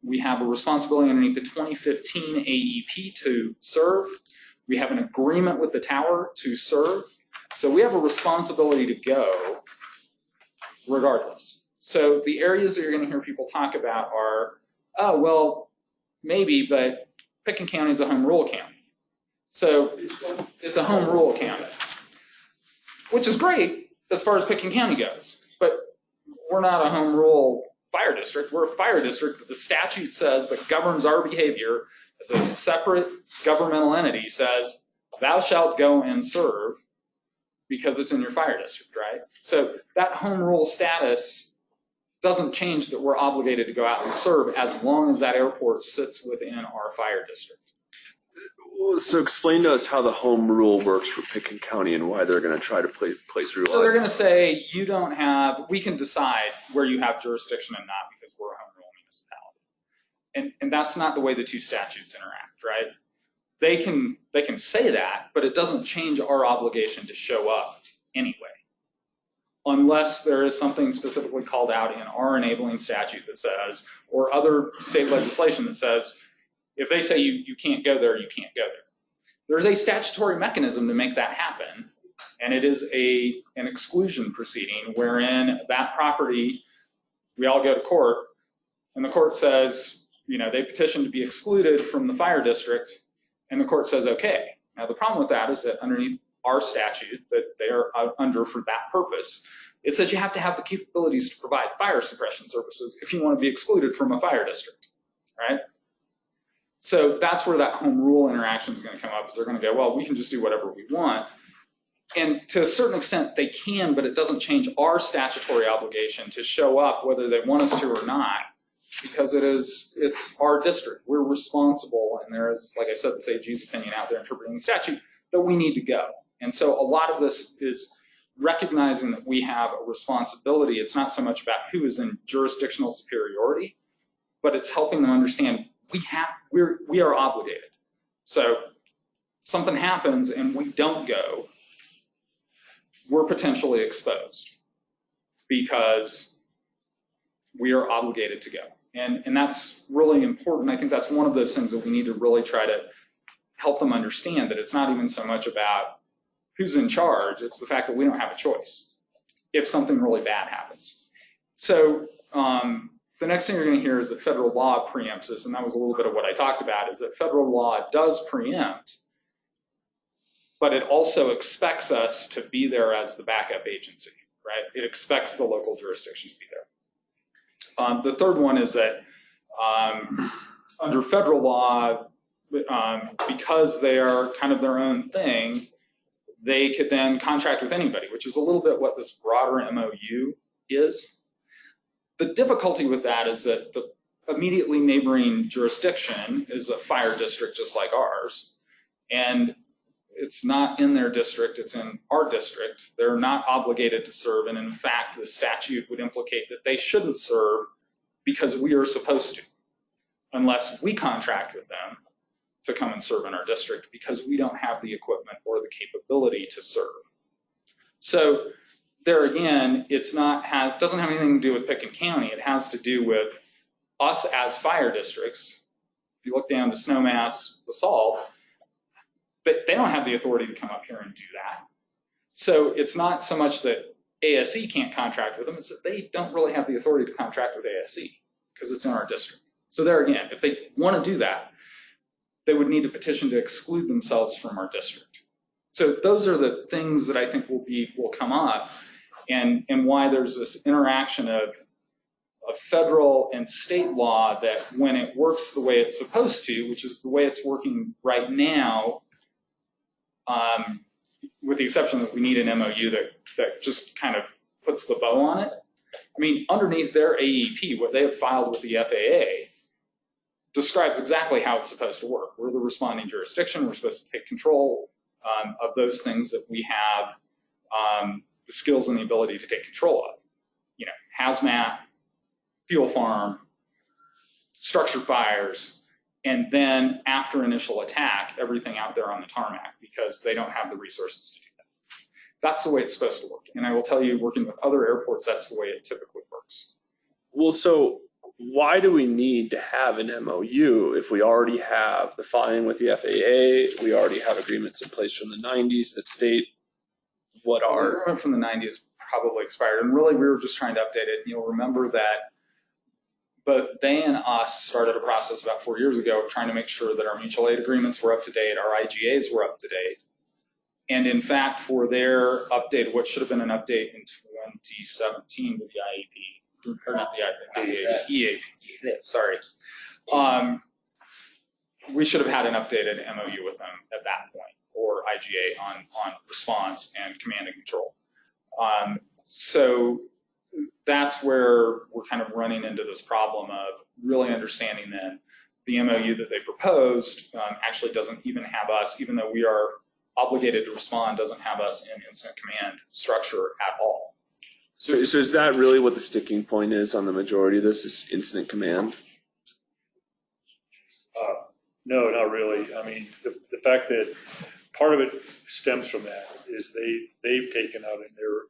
[SPEAKER 7] We have a responsibility underneath the 2015 AEP to serve. We have an agreement with the tower to serve. So we have a responsibility to go regardless. So the areas that you're going to hear people talk about are, oh, well, maybe, but Pitkin County is a home rule county. So it's a home rule county, which is great as far as Pitkin County goes. But we're not a home rule fire district. We're a fire district that the statute says that governs our behavior as a separate governmental entity, says thou shalt go and serve because it's in your fire district, right? So that home rule status doesn't change that we're obligated to go out and serve as long as that airport sits within our fire district.
[SPEAKER 11] So explain to us how the home rule works for Pitkin County and why they're going to try to place rule.
[SPEAKER 7] So they're going to say we can decide where you have jurisdiction and not, because we're a home rule municipality. And that's not the way the two statutes interact, right? They can say that, but it doesn't change our obligation to show up anyway, unless there is something specifically called out in our enabling statute that says, or other state legislation that says, if they say you can't go there, you can't go there. There's a statutory mechanism to make that happen, and it is an exclusion proceeding wherein that property, we all go to court, and the court says, they petition to be excluded from the fire district, and the court says, okay. Now, the problem with that is that underneath our statute that they are under for that purpose, it says you have to have the capabilities to provide fire suppression services if you want to be excluded from a fire district, right? So that's where that home rule interaction is going to come up, is they're going to go, well, we can just do whatever we want. And to a certain extent they can, but it doesn't change our statutory obligation to show up whether they want us to or not, because it's our district. We're responsible, and there is, like I said, this AG's opinion out there interpreting the statute, that we need to go. And so a lot of this is recognizing that we have a responsibility. It's not so much about who is in jurisdictional superiority, but it's helping them understand we are obligated. So something happens and we don't go, we're potentially exposed because we are obligated to go. And that's really important. I think that's one of those things that we need to really try to help them understand, that it's not even so much about who's in charge, it's the fact that we don't have a choice if something really bad happens. So the next thing you're going to hear is that federal law preempts this, and that was a little bit of what I talked about, is that federal law does preempt, but it also expects us to be there as the backup agency, right? It expects the local jurisdiction to be there. The third one is that under federal law, because they are kind of their own thing, they could then contract with anybody, which is a little bit what this broader MOU is. The difficulty with that is that the immediately neighboring jurisdiction is a fire district just like ours, and it's not in their district, it's in our district. They're not obligated to serve, and in fact, the statute would implicate that they shouldn't serve because we are supposed to, unless we contract with them to come and serve in our district, because we don't have the equipment or the capability to serve. So there again, doesn't have anything to do with Pickens County. It has to do with us as fire districts. If you look down to Snowmass, Basalt, they don't have the authority to come up here and do that. So it's not so much that ASE can't contract with them, it's that they don't really have the authority to contract with ASE because it's in our district. So there again, if they want to do that, they would need to petition to exclude themselves from our district. So those are the things that I think will come up, and why there's this interaction of federal and state law that when it works the way it's supposed to, which is the way it's working right now, with the exception that we need an MOU that just kind of puts the bow on it. I mean, underneath their AEP, what they have filed with the FAA describes exactly how it's supposed to work. We're the responding jurisdiction. We're supposed to take control of those things that we have the skills and the ability to take control of. Hazmat, fuel farm, structure fires, and then after initial attack, everything out there on the tarmac, because they don't have the resources to do that. That's the way it's supposed to work. And I will tell you, working with other airports, that's the way it typically works.
[SPEAKER 11] Well, so why do we need to have an MOU if we already have the flying with the FAA? We already have agreements in place from the 90s that state what
[SPEAKER 7] The
[SPEAKER 11] are.
[SPEAKER 7] agreement from the 90s probably expired, and really we were just trying to update it. You'll remember that both they and us started a process about 4 years ago of trying to make sure that our mutual aid agreements were up to date, our IGAs were up to date. And in fact, for their update, what should have been an update in 2017 with the IEP, or not the IEP, EAP, sorry. We should have had an updated MOU with them at that point, or IGA on response and command and control. So that's where we're kind of running into this problem of really understanding that the MOU that they proposed actually doesn't even have us, even though we are obligated to respond, doesn't have us in incident command structure at all.
[SPEAKER 11] So is that really what the sticking point is on the majority of this, is incident command?
[SPEAKER 2] No, not really. I mean, the fact that part of it stems from that is they've taken out in their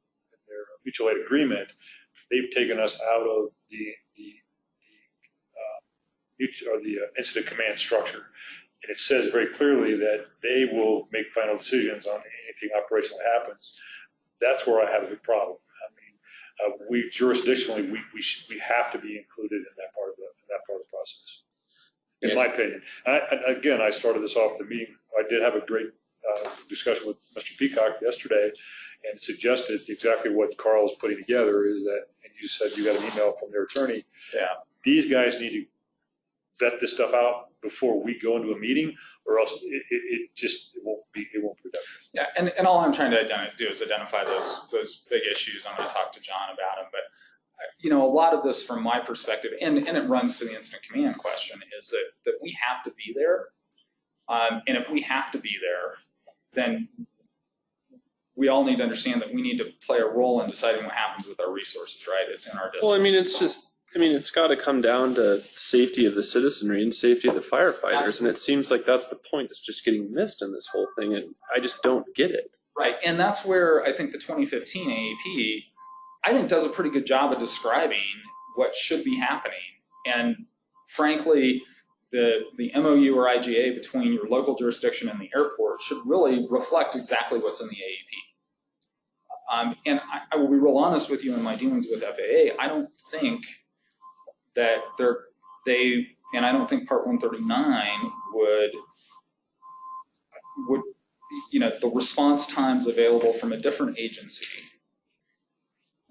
[SPEAKER 2] mutual aid agreement, they've taken us out of the incident command structure. And it says very clearly that they will make final decisions on anything operational happens. That's where I have a big problem. I mean, we jurisdictionally, we have to be included in that part of the process. In my opinion. And again, I started this off the meeting. I did have a great discussion with Mr. Peacock yesterday and suggested exactly what Carl is putting together is that, and you said you got an email from their attorney.
[SPEAKER 7] Yeah.
[SPEAKER 2] These guys need to vet this stuff out before we go into a meeting, or else it won't be productive.
[SPEAKER 7] Yeah, and all I'm trying to do is identify those big issues. I'm going to talk to John about them, but you know, a lot of this from my perspective, and it runs to the incident command question, is that we have to be there, and if we have to be there, then we all need to understand that we need to play a role in deciding what happens with our resources, right? It's in our district.
[SPEAKER 11] Well, I mean, it's got to come down to safety of the citizenry and safety of the firefighters.
[SPEAKER 7] Absolutely.
[SPEAKER 11] And it seems like that's the point that's just getting missed in this whole thing. And I just don't get it.
[SPEAKER 7] Right. And that's where I think the 2015 AAP, I think, does a pretty good job of describing what should be happening. And frankly, the MOU or IGA between your local jurisdiction and the airport should really reflect exactly what's in the AAP. And I will be real honest with you in my dealings with FAA. I don't think that and I don't think Part 139 would, you know, the response times available from a different agency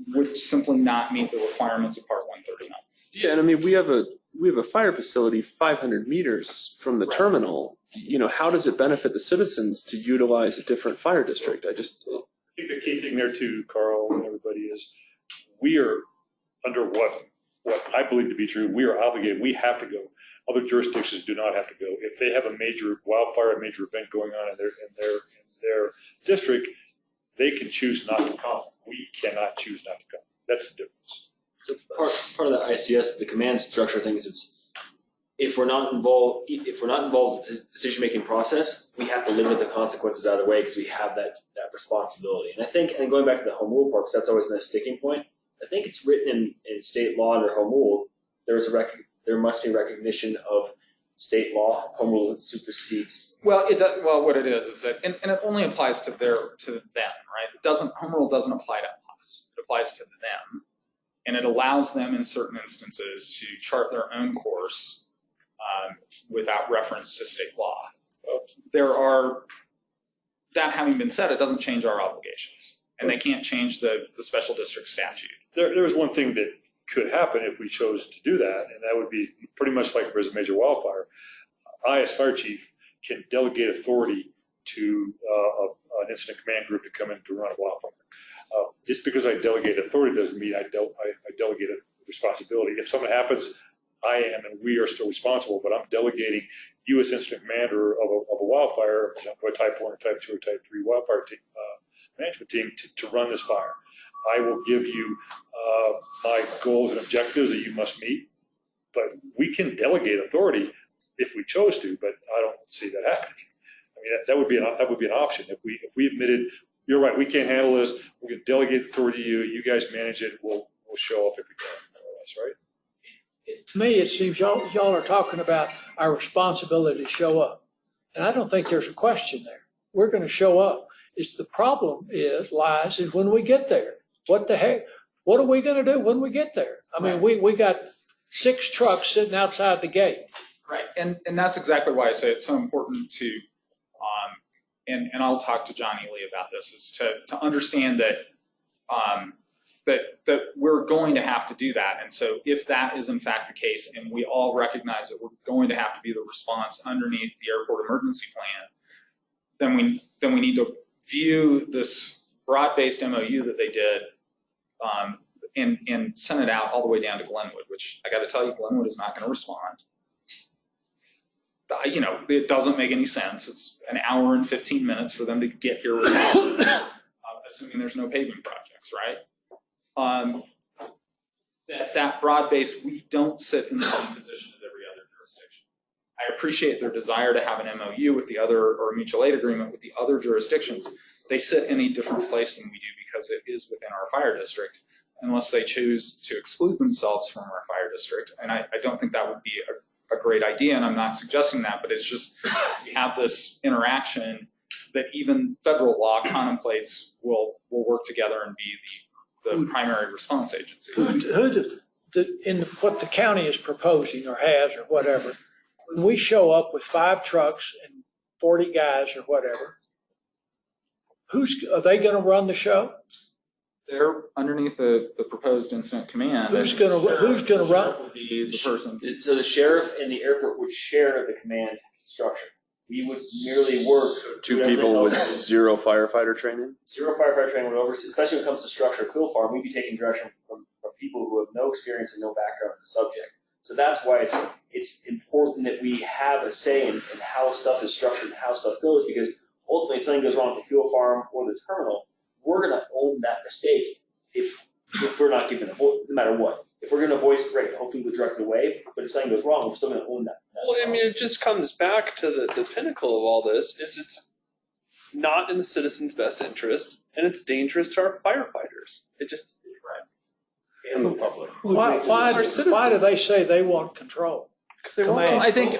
[SPEAKER 7] would simply not meet the requirements of Part 139.
[SPEAKER 11] Yeah, and I mean, we have a fire facility 500 meters from the terminal. You know, how does it benefit the citizens to utilize a different fire district? I
[SPEAKER 2] think the key thing there too, Carl, and everybody, is we are under what I believe to be true. We are obligated. We have to go. Other jurisdictions do not have to go. If they have a major wildfire, a major event going on in their district, they can choose not to come. We cannot choose not to come. That's the difference.
[SPEAKER 6] So part of the ICS, the command structure thing is if we're not involved in the decision-making process, we have to live with the consequences out of the way because we have that responsibility. And I think, and going back to the home rule part, because that's always been a sticking point, I think it's written in state law under home rule, there must be recognition of state law. Home rule supersedes.
[SPEAKER 7] Well, it does. Well, what it is that, and it only applies to them, right? It doesn't. Home rule doesn't apply to us. It applies to them, and it allows them in certain instances to chart their own course without reference to state law. That having been said, it doesn't change our obligations, and they can't change the special district statute.
[SPEAKER 2] There's one thing that could happen if we chose to do that, and that would be pretty much like if there's a major wildfire. I, as fire chief, can delegate authority to an incident command group to come in to run a wildfire. Just because I delegate authority doesn't mean I delegate a responsibility. If something happens, I am and we are still responsible, but I'm delegating you as incident commander of a wildfire, a type 1 or type 2 or type 3 wildfire management team to run this fire. I will give you my goals and objectives that you must meet, but we can delegate authority if we chose to, but I don't see that happening. I mean, that would be an option. If we admitted, you're right, we can't handle this, we can delegate authority to you, you guys manage it, we'll show up if we can, more or less, right?
[SPEAKER 4] To me, it seems y'all are talking about our responsibility to show up. And I don't think there's a question there. We're going to show up. It's the problem lies in when we get there. What the heck? What are we going to do when we get there? I mean, we got 6 trucks sitting outside the gate.
[SPEAKER 7] Right, and that's exactly why I say it's so important to, and I'll talk to John Ely about this, is to understand that that we're going to have to do that. And so if that is in fact the case, and we all recognize that we're going to have to be the response underneath the airport emergency plan, then we need to view this broad-based MOU that they did and send it out all the way down to Glenwood, which I got to tell you, Glenwood is not going to respond. You know, it doesn't make any sense. It's an hour and 15 minutes for them to get here, assuming there's no paving projects, right? That broad base, we don't sit in the same position as every other jurisdiction. I appreciate their desire to have an MOU with the other, or a mutual aid agreement with the other jurisdictions. They sit in a different place than we do because it is within our fire district, unless they choose to exclude themselves from our fire district. And I don't think that would be a great idea, and I'm not suggesting that, but it's just we have this interaction that even federal law contemplates will work together and be the primary response agency.
[SPEAKER 4] In what the county is proposing or has or whatever, when we show up with 5 trucks and 40 guys or whatever, are they going to run the show?
[SPEAKER 7] They're underneath the proposed incident command.
[SPEAKER 4] Who's going to run?
[SPEAKER 7] Would be the person.
[SPEAKER 6] So the sheriff and the airport would share the command structure. We would merely work.
[SPEAKER 11] 2 people with 0 firefighter training?
[SPEAKER 6] 0 firefighter training would oversee, especially when it comes to structure of field farm, we'd be taking direction from people who have no experience and no background in the subject. So that's why it's important that we have a say in how stuff is structured and how stuff goes, because ultimately if something goes wrong with the fuel farm or the terminal, we're going to own that mistake if we're not given a voice, no matter what. If we're going to voice, great, hopefully we'll direct it away, but if something goes wrong, we're still going to own that.
[SPEAKER 11] Well, I mean, it just comes back to the pinnacle of all this is it's not in the citizens' best interest, and it's dangerous to our firefighters. It just
[SPEAKER 5] And the public.
[SPEAKER 4] Why do they say they want control?
[SPEAKER 7] Well, I think.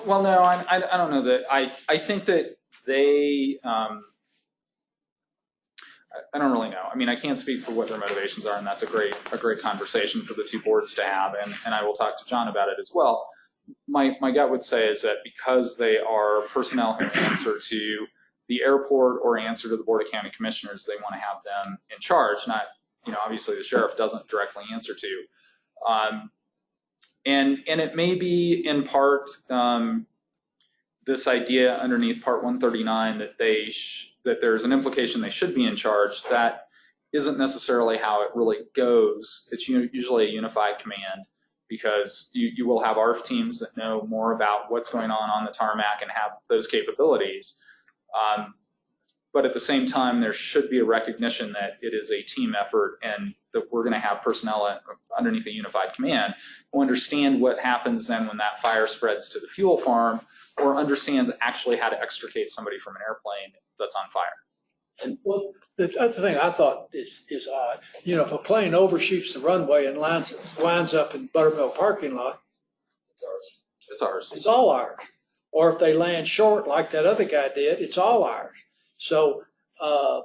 [SPEAKER 7] Well, no, I don't know that. I think that they. I don't really know. I mean, I can't speak for what their motivations are, and that's a great conversation for the 2 boards to have, and I will talk to John about it as well. My gut would say is that because they are personnel who answer to the airport or answer to the Board of County Commissioners, they want to have them in charge. Not, obviously the sheriff doesn't directly answer to. And it may be in part this idea underneath Part 139 that there's an implication they should be in charge. That isn't necessarily how it really goes. It's usually a unified command, because you will have ARF teams that know more about what's going on the tarmac and have those capabilities. But at the same time, there should be a recognition that it is a team effort and that we're going to have personnel underneath a unified command who understand what happens then when that fire spreads to the fuel farm, or understands actually how to extricate somebody from an airplane that's on fire.
[SPEAKER 4] And well, the other thing I thought is odd, if a plane overshoots the runway and winds up in Buttermill parking lot,
[SPEAKER 6] It's ours.
[SPEAKER 7] It's ours.
[SPEAKER 4] it's all ours. Or if they land short like that other guy did, it's all ours. So, and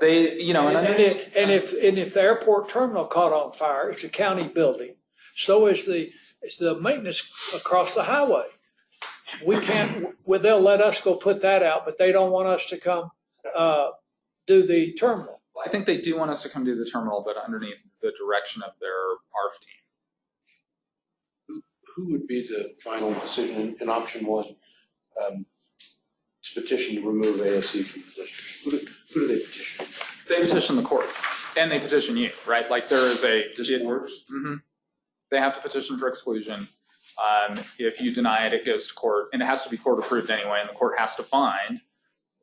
[SPEAKER 4] if the airport terminal caught on fire, it's a county building. So is the maintenance across the highway. We can't. Well, they'll let us go put that out, but they don't want us to come do the terminal.
[SPEAKER 7] I think they do want us to come do the terminal, but underneath the direction of their ARF team.
[SPEAKER 9] Who would be the final decision in option 1 to petition to remove ASC from the district? Who do they petition?
[SPEAKER 7] They petition the court, and they petition you, right? Like there is a.
[SPEAKER 9] This works?
[SPEAKER 7] Mm-hmm. They have to petition for exclusion. If you deny it, it goes to court, and it has to be court approved anyway, and the court has to find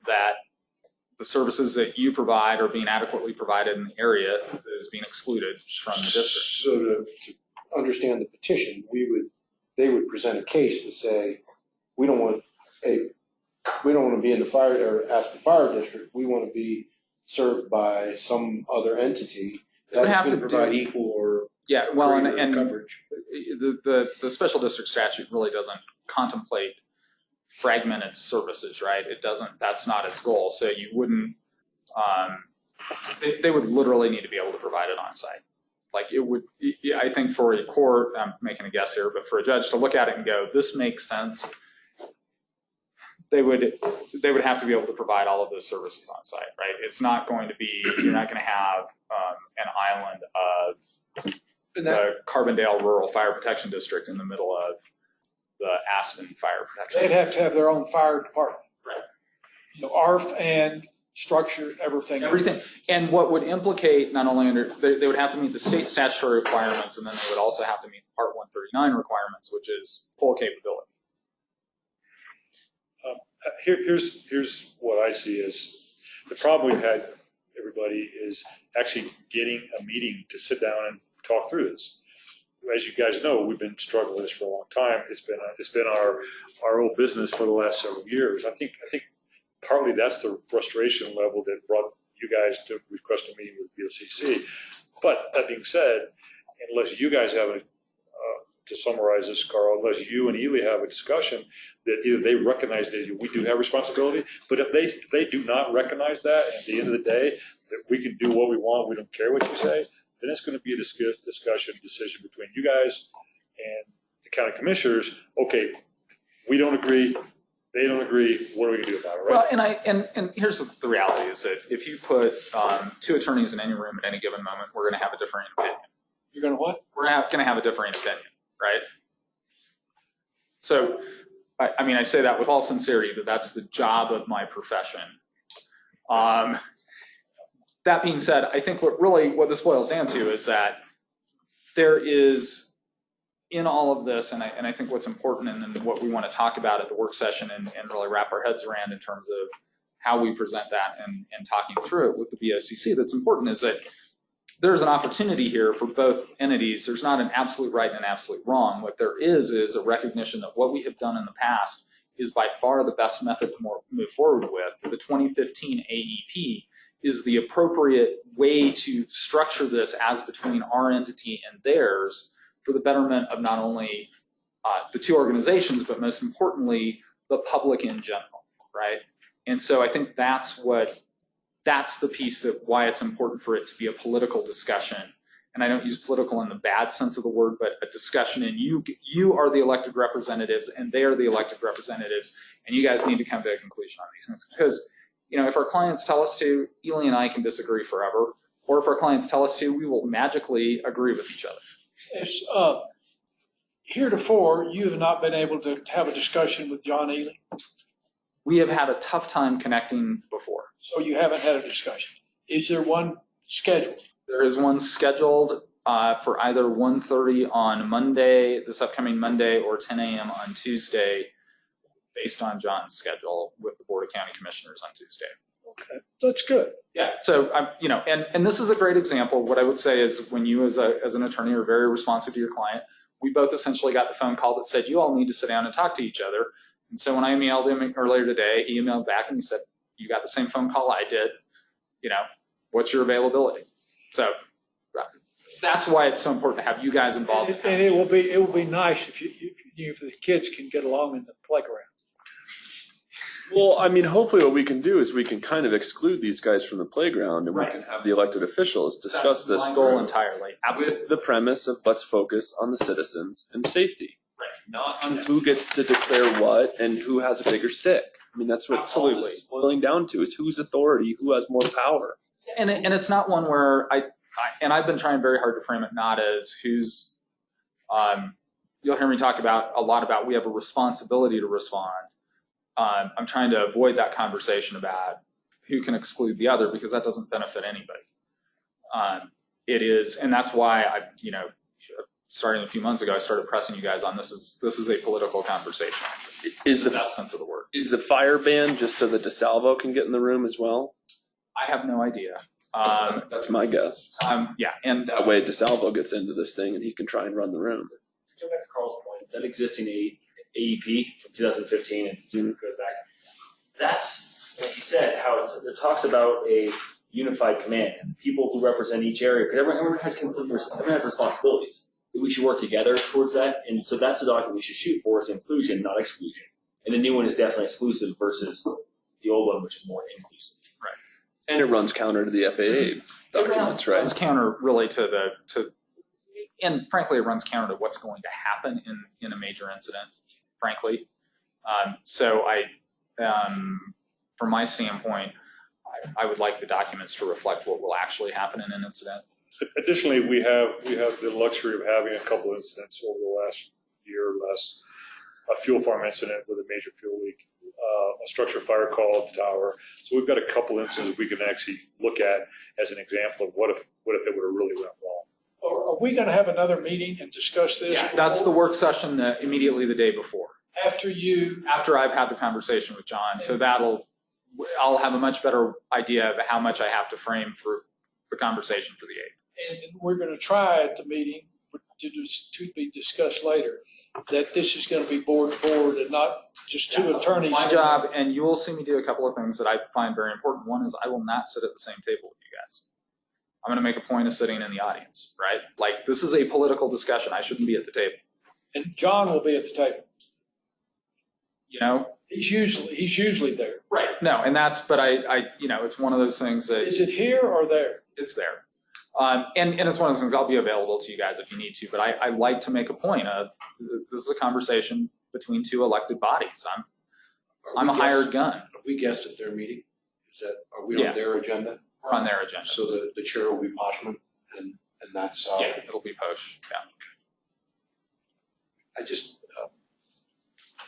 [SPEAKER 7] that the services that you provide are being adequately provided in the area that is being excluded from the district.
[SPEAKER 9] So to understand the petition, they would present a case to say, we don't want to be in the fire or Aspen Fire District. We want to be served by some other entity that's going to provide equal or and coverage.
[SPEAKER 7] The special district statute really doesn't contemplate fragmented services, right? It doesn't. That's not its goal. So you wouldn't. They would literally need to be able to provide it on site. Like it would. I think for a court, I'm making a guess here, but for a judge to look at it and go, this makes sense. They would have to be able to provide all of those services on site, right? It's not going to be. You're not going to have an island of the Carbondale Rural Fire Protection District in the middle of the Aspen Fire Protection.
[SPEAKER 4] They'd have to have their own fire department. Right. ARF and structure, everything.
[SPEAKER 7] Everything. And what would implicate not only they would have to meet the state statutory requirements, and then they would also have to meet Part 139 requirements, which is full capability.
[SPEAKER 2] Here's what I see is the problem we've had, everybody, is actually getting a meeting to sit down and talk through this. as you guys know, we've been struggling with this for a long time. It's been our old business for the last several years. I think partly that's the frustration level that brought you guys to request a meeting with BOCC. But that being said, unless you guys have to summarize this, Carl, unless you and Ely have a discussion that either they recognize that we do have responsibility, but if they do not recognize that, at the end of the day, that we can do what we want, we don't care what you say, then it's going to be a discussion, decision between you guys and the county commissioners. Okay, we don't agree, they don't agree, what are we going to do about it, right?
[SPEAKER 7] Well, and here's the reality is that if you put two attorneys in any room at any given moment, we're going to have a differing opinion.
[SPEAKER 4] You're going to what?
[SPEAKER 7] We're going to have a differing opinion, right? So, I mean, I say that with all sincerity, that that's the job of my profession. That being said, I think what this boils down to is that there is, in all of this, and I think what's important and what we want to talk about at the work session and really wrap our heads around in terms of how we present that and talking through it with the BOCC that's important is that there's an opportunity here for both entities. There's not an absolute right and an absolute wrong. What there is a recognition that what we have done in the past is by far the best method to move forward with. The 2015 AEP is the appropriate way to structure this as between our entity and theirs for the betterment of not only the two organizations, but most importantly, the public in general, right? And so I think that's the piece that why it's important for it to be a political discussion. And I don't use political in the bad sense of the word, but a discussion, and you are the elected representatives and they are the elected representatives, and you guys need to come to a conclusion on these things. Because, you know, if our clients tell us to, Ely and I can disagree forever, or if our clients tell us to, we will magically agree with each other.
[SPEAKER 4] It's, heretofore, you have not been able to have a discussion with John Ely,
[SPEAKER 7] We have had a tough time connecting before.
[SPEAKER 4] so you haven't had a discussion. Is there one scheduled?
[SPEAKER 7] There is one scheduled for either 1:30 on Monday, this upcoming Monday, or 10 a.m. on Tuesday, based on John's schedule with the Board of County Commissioners on Tuesday.
[SPEAKER 4] Okay, that's good.
[SPEAKER 7] Yeah, so and this is a great example. What I would say is when you as an attorney are very responsive to your client, we both essentially got the phone call that said you all need to sit down and talk to each other. And so when I emailed him earlier today, he emailed back and he said, you got the same phone call I did, what's your availability? So that's why it's so important to have you guys involved.
[SPEAKER 4] And it will be nice if if the kids can get along in the playground.
[SPEAKER 11] Well, I mean, hopefully what we can do is we can kind of exclude these guys from the playground and we can have the elected officials discuss this
[SPEAKER 7] my goal entirely. Absolutely.
[SPEAKER 11] with the premise of let's focus on the citizens and safety, not on who gets to declare what and who has a bigger stick. I mean, that's what all this is boiling down to, is whose authority, who has more power.
[SPEAKER 7] And it's not one where I've been trying very hard to frame it not as who's, you'll hear me talk a lot about we have a responsibility to respond. I'm trying to avoid that conversation about who can exclude the other, because that doesn't benefit anybody. It is, and that's why starting a few months ago, I started pressing you guys on this is a political conversation.
[SPEAKER 11] Is the
[SPEAKER 7] best sense of the word.
[SPEAKER 11] Is the fire ban just so that DeSalvo can get in the room as well?
[SPEAKER 7] I have no idea.
[SPEAKER 11] That's my guess.
[SPEAKER 7] Yeah, and
[SPEAKER 11] that way DeSalvo gets into this thing and he can try and run the room.
[SPEAKER 6] To go back to Carl's point, that existing AEP from 2015 and goes back. That's, like you said, how it talks about a unified command, people who represent each area, because everyone has responsibilities. We should work together towards that, and so that's the document we should shoot for, is inclusion, not exclusion. And the new one is definitely exclusive versus the old one, which is more inclusive.
[SPEAKER 11] Right. And it runs counter to the FAA documents, right?
[SPEAKER 7] It runs counter really and frankly, it runs counter to what's going to happen in a major incident, frankly. So from my standpoint, I would like the documents to reflect what will actually happen in an incident.
[SPEAKER 2] Additionally, we have the luxury of having a couple of incidents over the last year or less. A fuel farm incident with a major fuel leak, a structure fire call at the tower. So we've got a couple incidents we can actually look at as an example of what if it would have really went wrong.
[SPEAKER 4] Are we going to have another meeting and discuss this?
[SPEAKER 7] Yeah, that's the work session immediately the day before.
[SPEAKER 4] After
[SPEAKER 7] I've had the conversation with John, so I'll have a much better idea of how much I have to frame for the conversation for the 8th.
[SPEAKER 4] And we're going to try at the meeting, to be discussed later, that this is going to be board to board and not just two attorneys.
[SPEAKER 7] My job, and you will see me do a couple of things that I find very important. One is I will not sit at the same table with you guys. I'm going to make a point of sitting in the audience, right? Like, this is a political discussion. I shouldn't be at the table.
[SPEAKER 4] And John will be at the table.
[SPEAKER 7] You know?
[SPEAKER 4] He's usually there.
[SPEAKER 7] Right. No, and that's, but I it's one of those things that.
[SPEAKER 4] Is it here or there?
[SPEAKER 7] It's there. And it's one of those things, I'll be available to you guys if you need to, but I like to make a point of, this is a conversation between two elected bodies. I'm a hired gun.
[SPEAKER 9] Are we guests at their meeting? Are we
[SPEAKER 7] Yeah.
[SPEAKER 9] on their agenda?
[SPEAKER 7] We're on their agenda.
[SPEAKER 9] So the chair will be Poshman, and that's.
[SPEAKER 7] Yeah, it'll be Posh, yeah.
[SPEAKER 9] I just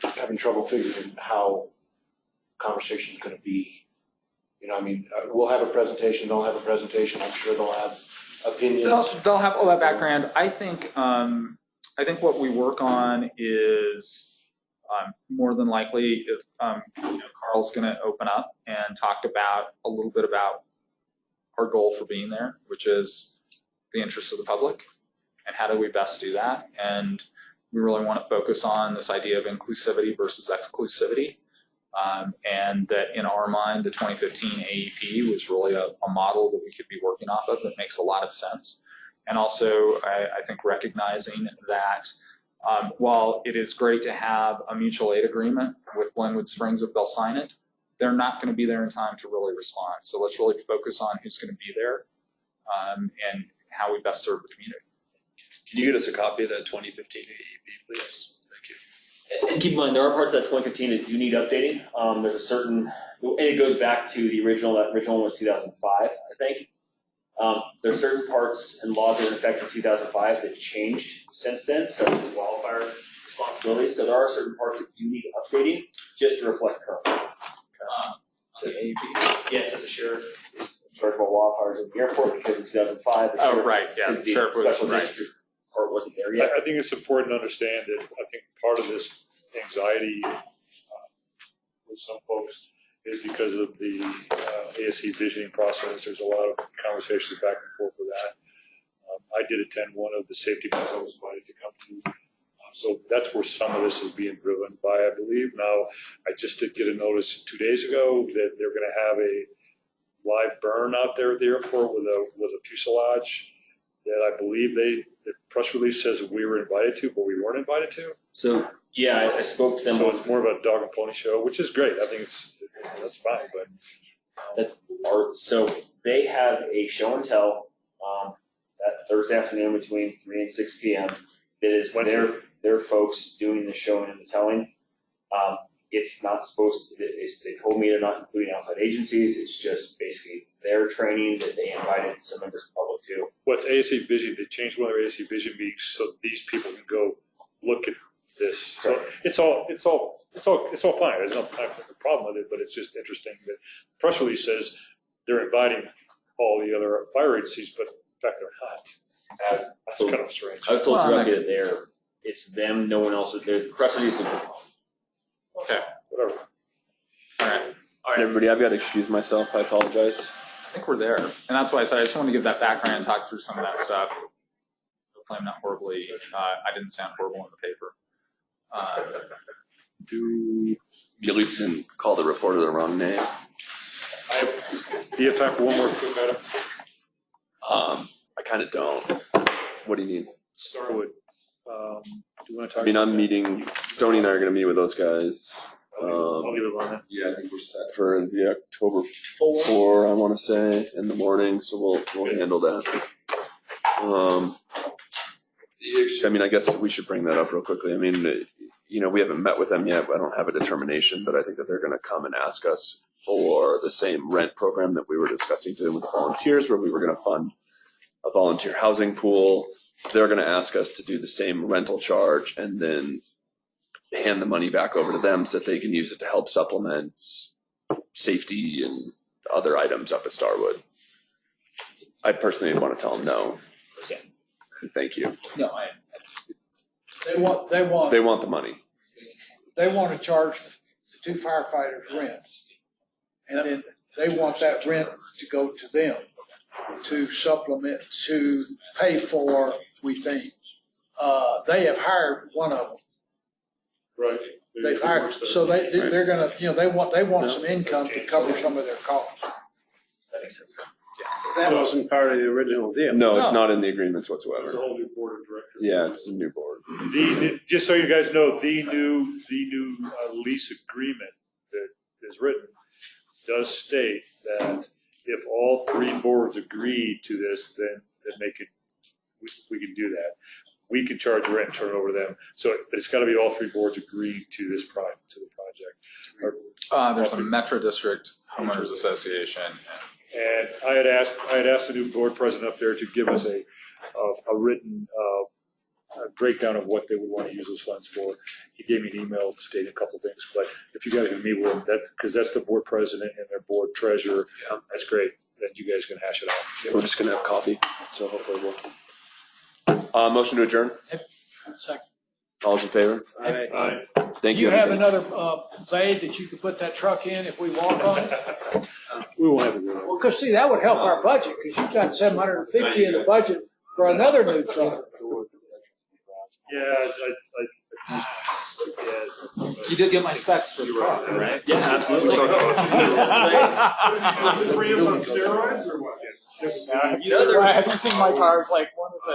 [SPEAKER 9] having trouble figuring how conversation's gonna be. You know, I mean, we'll have a presentation, they'll have a presentation, I'm sure they'll have opinions.
[SPEAKER 7] They'll have all that background. I think what we work on is more than likely if Carl's going to open up and talk about a little bit about our goal for being there, which is the interests of the public and how do we best do that. And we really want to focus on this idea of inclusivity versus exclusivity. And that in our mind, the 2015 AEP was really a model that we could be working off of that makes a lot of sense. And also, I think recognizing that while it is great to have a mutual aid agreement with Glenwood Springs if they'll sign it, they're not going to be there in time to really respond. So let's really focus on who's going to be there and how we best serve the community.
[SPEAKER 11] Can you get us a copy of that 2015 AEP, please? Thank you.
[SPEAKER 6] And keep in mind, there are parts of that 2015 that do need updating. There's a certain, and it goes back to the original, that original one was 2005, I think. There's certain parts and laws that were in effect in 2005 that changed since then, such as wildfire responsibilities. So there are certain parts that do need updating just to reflect current.
[SPEAKER 7] The AEP?
[SPEAKER 6] Yes, as a sheriff is in charge of all wildfires in the airport because in 2005, the
[SPEAKER 7] Oh, right, yeah,
[SPEAKER 6] the
[SPEAKER 7] the sheriff was,
[SPEAKER 6] special
[SPEAKER 7] right.
[SPEAKER 6] district part wasn't there yet.
[SPEAKER 2] I think it's important to understand that I think part of this anxiety with some folks is because of the ASC visioning process. There's a lot of conversations back and forth with that. I did attend one of the safety meetings I was invited to come to. So that's where some of this is being driven by, I believe. Now, I just did get a notice 2 days ago that they're going to have a live burn out there at the airport with a fuselage that I believe the press release says that we were invited to, but we weren't invited to.
[SPEAKER 6] So, yeah, I spoke to them.
[SPEAKER 2] So it's more of a dog and pony show, which is great. I think that's fine, but.
[SPEAKER 6] That's art. So they have a show and tell that Thursday afternoon between 3 and 6 p.m. It is their folks doing the showing and the telling. It's not supposed to, they told me they're not including outside agencies. It's just basically their training that they invited some members of the public to.
[SPEAKER 2] What's ASC Vision? They changed one of their ASC Vision meetings so these people can go look at this. So it's all fine. There's no problem with it, but it's just interesting that the press release says they're inviting all the other fire agencies, but in fact they're not. That's kind of strange.
[SPEAKER 6] I was told directly that it's them, no one else is there. The press release is.
[SPEAKER 7] Okay.
[SPEAKER 2] Whatever.
[SPEAKER 11] All right, everybody, I've got to excuse myself. I apologize.
[SPEAKER 7] I think we're there. And that's why I said I just wanted to give that background and talk through some of that stuff. Hopefully I'm not horribly, I didn't sound horrible in the paper.
[SPEAKER 11] You at least didn't call the reporter the wrong name.
[SPEAKER 2] BFF, one more quick item.
[SPEAKER 11] I kind of don't. What do you need?
[SPEAKER 2] Starwood. Do you want to talk?
[SPEAKER 11] I mean, I'm meeting, Stoney and I are going to meet with those guys.
[SPEAKER 2] I'll leave it on that.
[SPEAKER 11] Yeah, I think we're set for the October 4, I want to say, in the morning, so we'll handle that. I mean, I guess we should bring that up real quickly. I mean, we haven't met with them yet. I don't have a determination, but I think that they're going to come and ask us for the same rent program that we were discussing to them with the volunteers, where we were going to fund a volunteer housing pool. They're going to ask us to do the same rental charge and then hand the money back over to them so that they can use it to help supplement safety and other items up at Starwood. I personally want to tell them no.
[SPEAKER 6] Yeah.
[SPEAKER 11] Thank you.
[SPEAKER 4] No, they want
[SPEAKER 11] the money.
[SPEAKER 4] They want to charge the two firefighters rent. And then they want that rent to go to them to supplement, to pay for, we think, they have hired one of them.
[SPEAKER 10] Right.
[SPEAKER 4] They've hired, so they're gonna, they want some income to cover some of their costs.
[SPEAKER 6] That makes sense.
[SPEAKER 5] That wasn't part of the original deal.
[SPEAKER 11] No, it's
[SPEAKER 4] No.
[SPEAKER 11] not in the agreements
[SPEAKER 10] It's a
[SPEAKER 11] whatsoever.
[SPEAKER 10] whole new board of directors.
[SPEAKER 11] Yeah, it's a new board.
[SPEAKER 2] Just so you guys know, the new lease agreement that is written does state that if all three boards agree to this, then we can do that. We can charge rent and turn it over to them. So it's got to be all three boards agreeing to the project.
[SPEAKER 7] There's a Metro District Homeowners Association.
[SPEAKER 2] And I had asked the new board president up there to give us a written breakdown of what they would want to use those funds for. He gave me an email stating a couple of things, but if you guys can meet with him, because that's the board president and their board treasurer, that's great. Then you guys can hash it out.
[SPEAKER 11] We're just gonna have coffee, so hopefully we'll. Motion to adjourn.
[SPEAKER 4] Second.
[SPEAKER 11] All's in favor?
[SPEAKER 10] Aye.
[SPEAKER 11] Thank
[SPEAKER 4] Do
[SPEAKER 11] you.
[SPEAKER 4] you have
[SPEAKER 11] everybody.
[SPEAKER 4] another, bay that you could put that truck in if we walk on it?
[SPEAKER 2] We won't have it.
[SPEAKER 4] Well, cause see, that would help our budget, cause you've got 750 in the budget for another new truck.
[SPEAKER 7] You did get my specs for the car, right?
[SPEAKER 6] Yeah, absolutely.
[SPEAKER 10] Free us on steroids or what?
[SPEAKER 7] Have you seen my cars? Like one is a